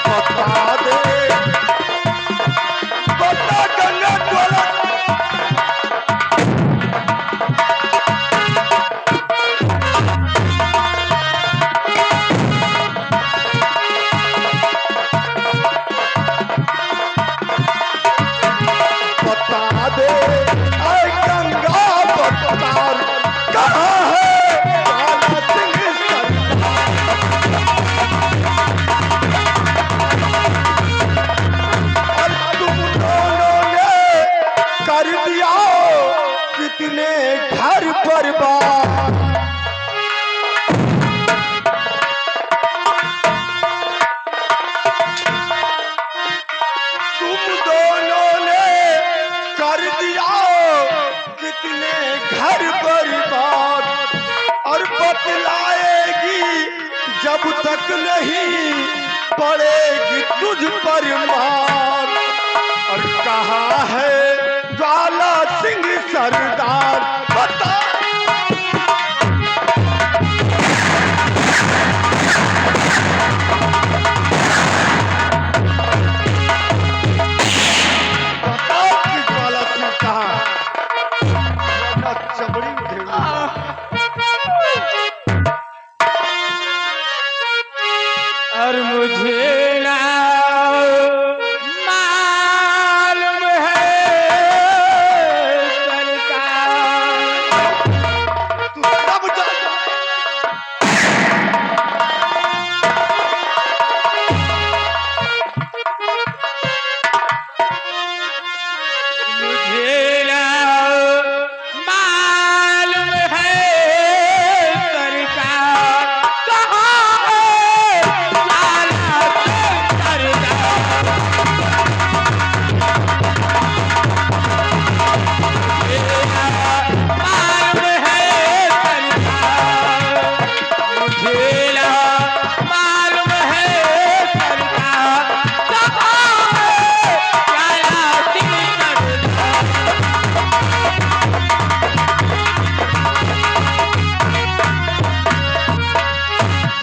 बता दे, बता गंगा ज्वाला। तब तक नहीं पड़ेगी तुझ पर मार। और कहा है ज्वाला सिंह सरदार, बता। बताओ कि ज्वाला सिंह कहाँ? वरना चमड़ी उधेड़ूंगा। और मुझे ना मालूम है सरकार। तू सब जानता मुझे ना मालूम है सरकार, कहाँ है ज्वाला सिंह सरदार। मुझे ना मालूम है सरकार, कहाँ है ज्वाला सिंह सरदार।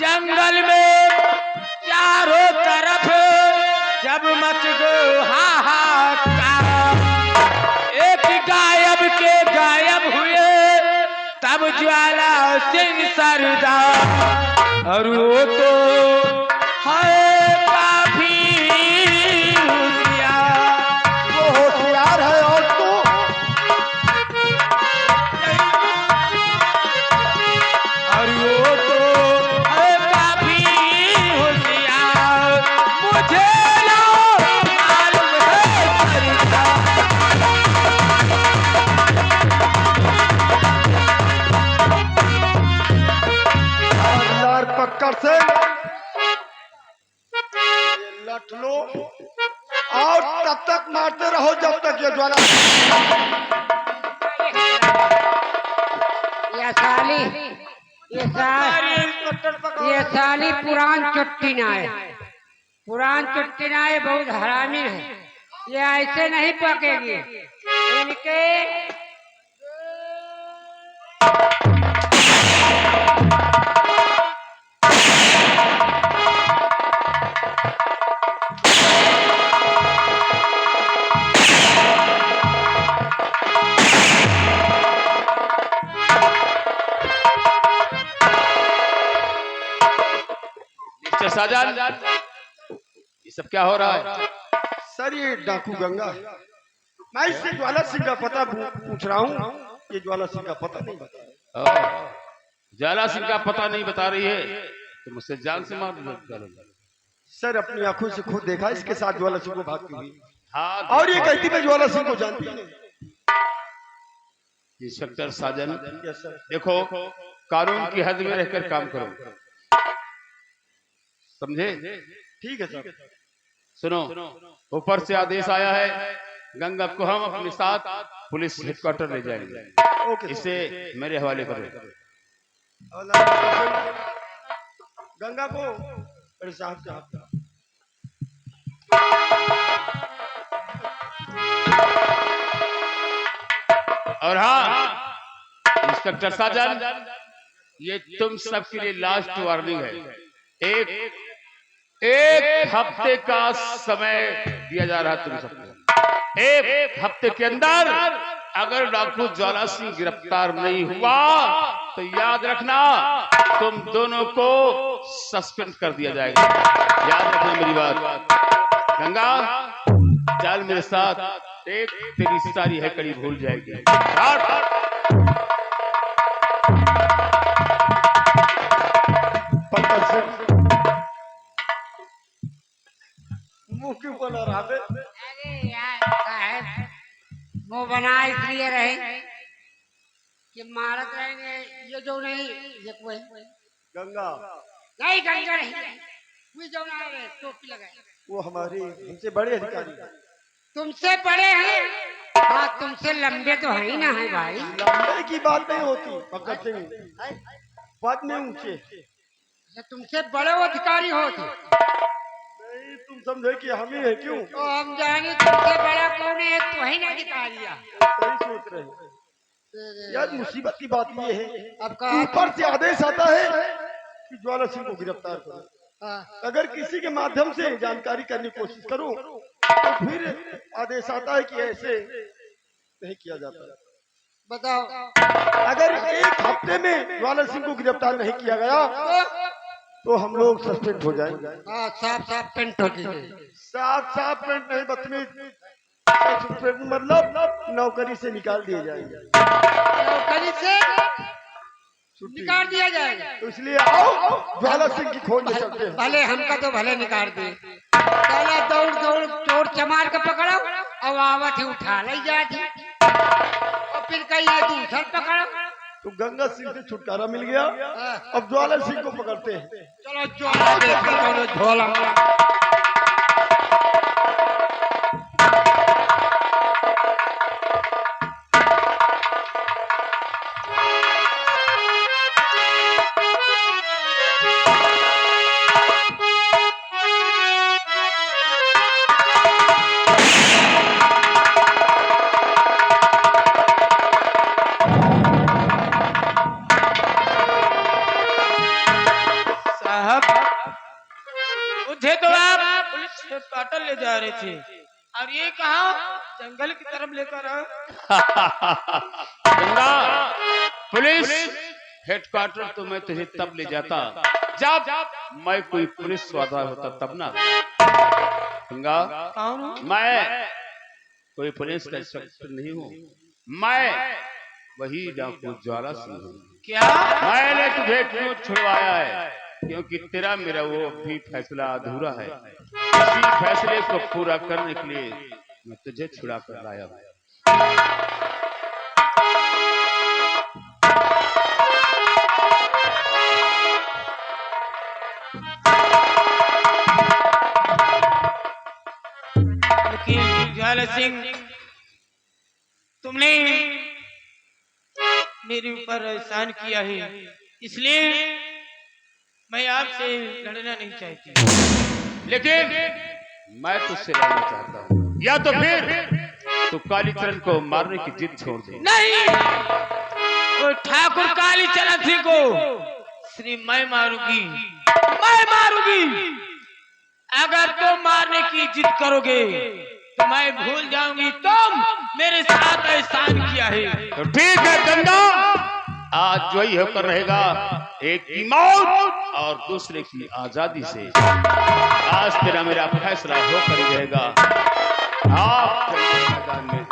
जंगल में चारों तरफ जब मच गो हाहाकार, एक गायब के गायब हुए तब ज्वाला सिंह सरदार। और वो तो है काफी होशियार। वो होशियार है और तू और वो तो है काफी होशियार। मुझे ना मालूम है सरकार। लार पकड़ से ये लट लो और तब तक मारते रहो जब तक ये ज्वाला। ये साली पुरान चुट्टी ना है, पुरान चुट्टी ना है, बहुत हरामी है। ये ऐसे नहीं पकेगी। इनके मिस्टर साजन, ये सब क्या हो रहा है? सर ये डाकू गंगा है। मैं इससे ज्वाला सिंह का पता पूछ रहा हूँ। ये ज्वाला सिंह का पता नहीं बता रहा। ज्वाला सिंह का पता नहीं बता रही है तो मुझसे जान से मार डालूंगा। सर अपनी आंखों से खुद देखा इसके साथ ज्वाला सिंह को भागती हुई, हाँ, और ये कहती मैं ज्वाला सिंह को जानती नहीं। इंस्पेक्टर साजन, यस सर। देखो कानून की हद में रहकर काम करो, समझे? ठीक है सर। सुनो, ऊपर से आदेश आया है, गंगा को हम अपने साथ पुलिस हेडक्वार्टर ले जाएंगे। ओके इसे मेरे हवाले करो। गंगा को मेरे साथ का और हाँ इंस्पेक्टर साजन, ये तुम सबके लिए लास्ट वार्निंग है। एक हफ्ते का समय दिया जा रहा है तुम सबको। एक हफ्ते के अंदर अगर डाकू ज्वाला सिंह गिरफ्तार नहीं हुआ तो याद रखना तुम दोनों को सस्पेंड कर दिया जाएगा। याद रखना मेरी बात। गंगा चल मेरे साथ, एक तेरी सारी हैकड़ी भूल जाएगी। पत्थर से मुंह क्यों बना रहा है? अरे यार साहब, मुंह बना इसलिए रहे कि मारत रहेंगे। ये जो नहीं, ये कोई गंगा नहीं, गंगा नहीं, कोई जो ना है टोपी लगाए। वो हमारे हमसे बड़े अधिकारी हैं। तुमसे बड़े हैं? हाँ, तुमसे लंबे तो है ही ना है भाई। लंबे की बात नहीं होती, पकड़ सिंह पद में ऊंचे, ये तुमसे बड़े अधिकारी हो थे। नहीं, तुम समझे कि हम ही है क्यों? तो हम जाने तुमसे बड़ा कौन है, तो ही ना अधिकारी है। सही सोच रहे हैं यार। मुसीबत की बात ये है, अब का ऊपर से आदेश आता है कि ज्वाला सिंह को गिरफ्तार करो। हाँ, अगर किसी के माध्यम से जानकारी करने की कोशिश करूं तो फिर आदेश आता है कि ऐसे नहीं किया जाता। बताओ। अगर एक हफ्ते में ज्वाला सिंह को गिरफ्तार नहीं किया गया तो हम लोग सस्पेंड हो जाएंगे। हाँ, साफ साफ पेंट हो गई। साफ साफ पेंट नहीं, बदतमीज। सस्पेंड मतलब नौकरी से निकाल दिए जाएंगे, नौकरी से छुट्टी। निकाल दिया जाएगा। तो इसलिए आओ ज्वाला सिंह की खोज में चलते हैं। भले हमका तो भले निकाल दे। पहले दौड़ दौड़ चोर चमार के पकड़ो, अब आवत है उठा ले जाती, और फिर कहीं दूसर पकड़ो। तो गंगा सिंह से छुटकारा मिल गया, हाँ, अब ज्वाला सिंह को पकड़ते हैं। चलो ज्वाला देखो दोनों झोला। साहब, मुझे तो आप पुलिस हेडक्वार्टर ले जा रहे थे और ये कहा जंगल की तरफ लेकर आए। गंगा, पुलिस हेडक्वार्टर तो मैं तुझे तब ले जाता जब मैं कोई पुलिस वाला होता, तब ना। गंगा, कौन हूँ? मैं कोई पुलिस का इंस्पेक्टर नहीं हूँ, मैं वही डाकू ज्वाला सिंह हूँ। क्या? मैंने तुझे क्यों छुड़वाया है? क्योंकि तेरा मेरा वो भी फैसला अधूरा है। इसी फैसले को पूरा करने के लिए मैं तुझे छुड़ा कर लाया हूँ। लेकिन ज्वाला सिंह, तुमने मेरे ऊपर एहसान किया है, इसलिए मैं आपसे लड़ना नहीं चाहती। लेकिन मैं तुझसे लड़ना चाहता हूँ, या तो फिर तू कालीचरण को मारने की जिद छोड़ दे। नहीं, वो ठाकुर कालीचरण सिंह को सिर्फ मैं मारूंगी, मैं मारूंगी। अगर तुम मारने की जिद करोगे तो मैं भूल जाऊंगी तुम मेरे साथ एहसान किया है। तो ठीक है गंगा, आज वही होकर रहेगा, एक की मौत और दूसरे की आजादी से। आज तेरा मेरा फैसला होकर ही रहेगा। आप चलिए मैदान में।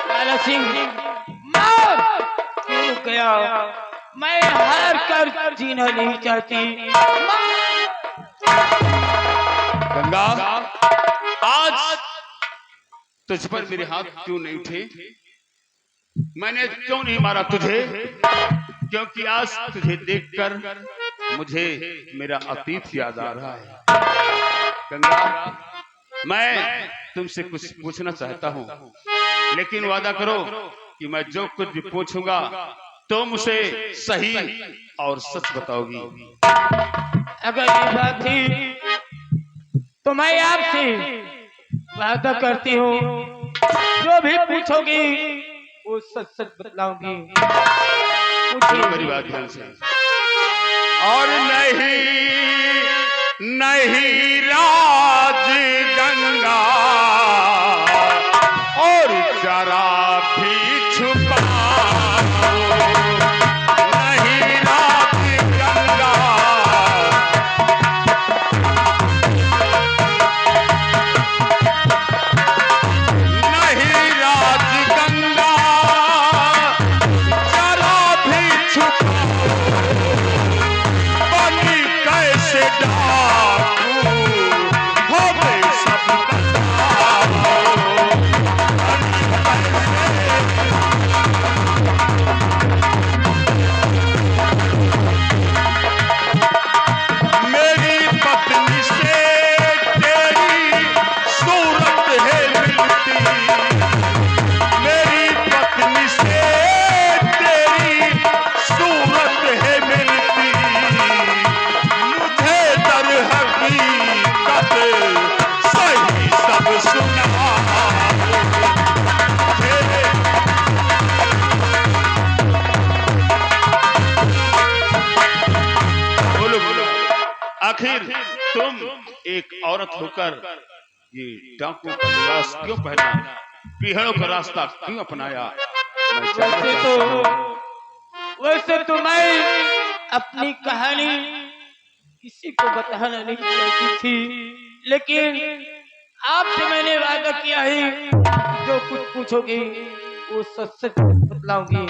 ज्वाला सिंह, मार! क्यों रुक गया? मैं हार कर जीना नहीं चाहती। मार! गंगा, आज तुझ पर मेरे हाथ क्यों नहीं उठे? मैंने क्यों नहीं मारा तुझे? क्योंकि आज तुझे देखकर मुझे मेरा अतीत याद आ रहा है। गंगा, मैं तुमसे कुछ पूछना चाहता हूँ, लेकिन वादा करो कि मैं जो कुछ भी पूछूंगा तुम उसे सही और सच बताओगी। अगर ये बात थी तो मैं आपसे वादा करती हूँ, जो भी पूछोगी वो सच सच बतलाऊंगी। सुनो मेरी बात ध्यान से। और नहीं राज गंगा, और जरा भी छुपा नहीं राज गंगा, एक औरत होकर ये डाकुओं का लिबास क्यों पहना, पीहड़ों का रास्ता क्यों अपनाया? मैं जानना चाहता हूं। वैसे तो मैं अपनी कहानी किसी को बताना नहीं चाहती थी, लेकिन आपसे मैंने वादा किया है, जो कुछ पूछोगे वो सच सच बतलाऊंगी।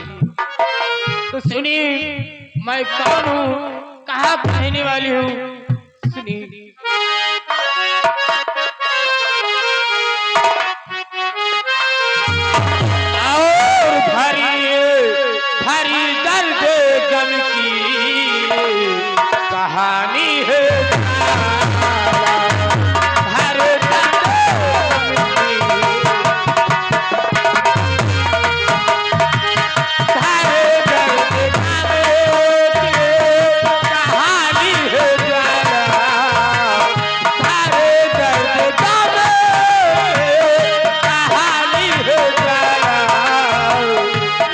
तो सुनिए, मैं कौन हूँ, कहाँ रहने वाली हूँ, सुनिए। और भारी दर्द गम की कहानी है, भारी दर्द गम की, भारी दर्द गम की कहानी है ज्वाला, भारी दर्द गम कहानी है ज्वाला,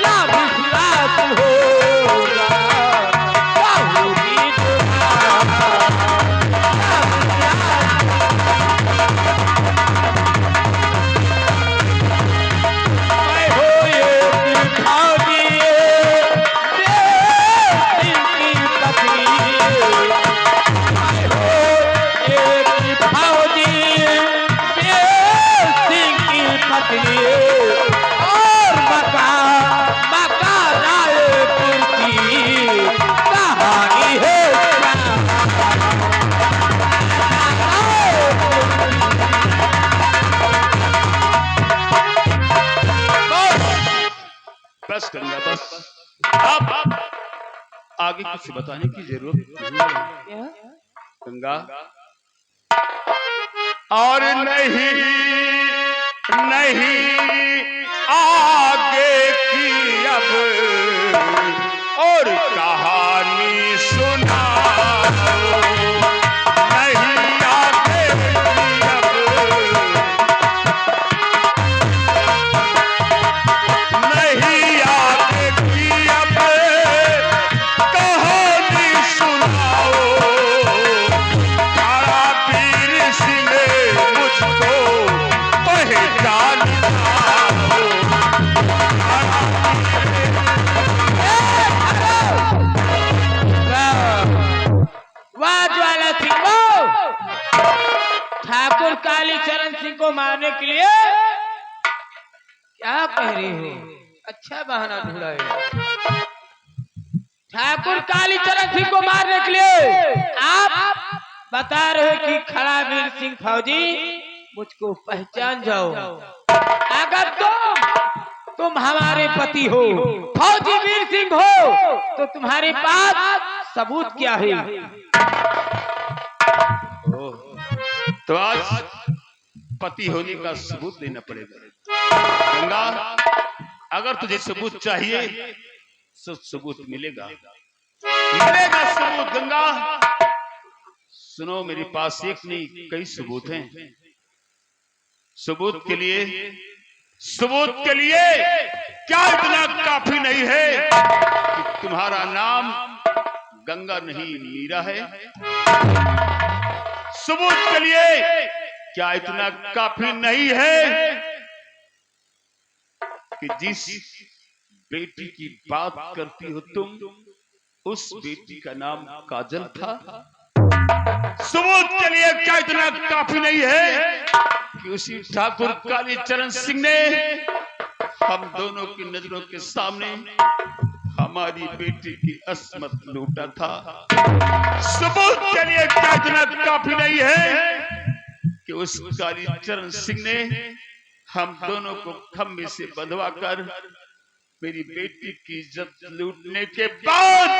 ना विश्वास होगा बाहुली मैं हो ये दिखाओ दिए दिल की पत्नी, मैं हो ये दिखाओ दिए दिल की पत्नी, और मका रायपुर की कहानी है। बस गंगा बस, अब आगे कुछ बताने की जरूरत नहीं है गंगा। और नहीं आगे की अब और कहानी सुना, नहीं आगे की अब, नहीं आगे की अब कहानी सुनाओ, काला वीर सिंह मुझको पहचान पाओ। वाह ज्वाला सिंह, ठाकुर कालीचरण सिंह को मारने के लिए क्या कह रही हो? अच्छा बहाना ढूंढा है। ठाकुर कालीचरण सिंह को मारने के लिए आप बता रहे हो कि खड़ा वीर सिंह फौजी मुझको पहचान जाओ। अगर तुम हमारे पति हो, फौजी वीर सिंह हो, तो तुम्हारे पास सबूत क्या है? तो आज पति होने का सबूत देना पड़ेगा गंगा। अगर तुझे सबूत चाहिए तो सबूत मिलेगा, मिलेगा सबूत गंगा। सुनो, मेरे पास एक नहीं कई सबूत हैं। सबूत के लिए क्या इतना काफी नहीं है कि तुम्हारा नाम गंगा नहीं मीरा है? सबूत के लिए क्या इतना काफी नहीं है कि जिस बेटी की बात करती हो तुम, उस बेटी का नाम काजल था? सबूत के लिए क्या इतना काफी नहीं है कि उसी ठाकुर कालीचरण सिंह ने हम दोनों की नजरों के सामने हमारी बेटी की अस्मत लूटा था? सबूत के लिए क्या इतना काफी नहीं है कि उस कालीचरण सिंह ने हम दोनों को खम्भे से बंधवा कर मेरी बेटी की इज्जत लूटने के बाद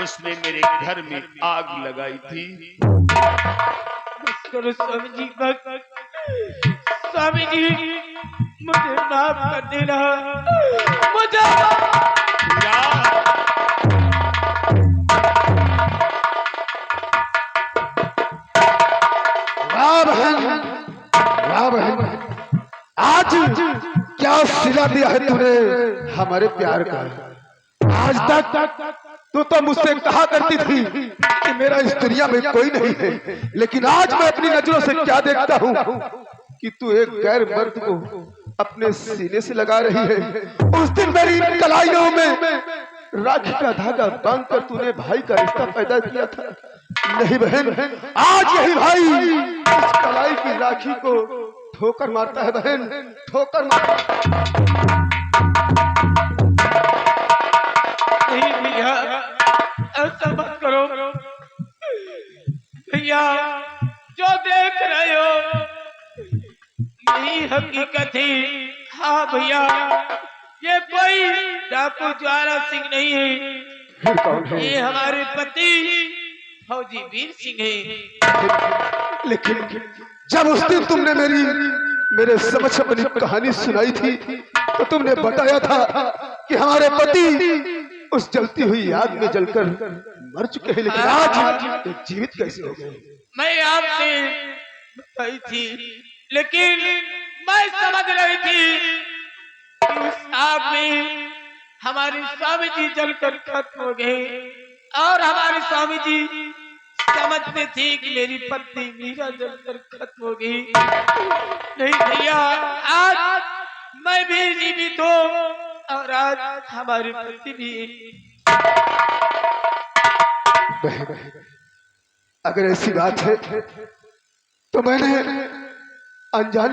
उसने मेरे घर में आग लगाई थी? करो स्वामी जी, स्वामी जी मुझे माफ कर देना, मुझे वाह बहन, वाह बहन, आज क्या सिला दिया है तूने हमारे प्यार का। आज तक तू तो मुझसे कहा करती थी कि मेरा इस दुनिया में कोई नहीं है, लेकिन आज मैं अपनी नजरों से क्या देखता हूँ कि तू एक गैर मर्द को अपने सीने से लगा रही है। उस दिन मेरी कलाइयों में राखी का धागा बांधकर तूने भाई का रिश्ता पैदा किया था। नहीं बहन, आज यही भाई इस कलाई की राखी को ठोकर मारता है। बहन, ठोकर मारता। नहीं भैया, ऐसा मत करो भैया। जो देख रहे हो यही हकीकत है। हाँ भैया, ये कोई डाकू ज्वाला सिंह नहीं है, ये हमारे पति फौजी वीर सिंह है। लेकिन जब उस दिन तुमने मेरे समक्ष अपनी कहानी सुनाई थी तो तुमने बताया था कि हमारे पति उस जलती हुई आग में जलकर मर चुके हैं, लेकिन आज ये जीवित कैसे हो गए? मैं आपसे बताई थी, लेकिन मैं समझ रही थी कि उस आग में हमारे स्वामी जी जलकर खत्म हो गए और हमारे स्वामी जी समझते थे कि मेरी पत्नी मीरा जलकर खत्म हो गई। नहीं भैया, आज मैं भी जीवित हूँ और आज हमारे पति भी। अगर ऐसी बात है तो मैंने अनजान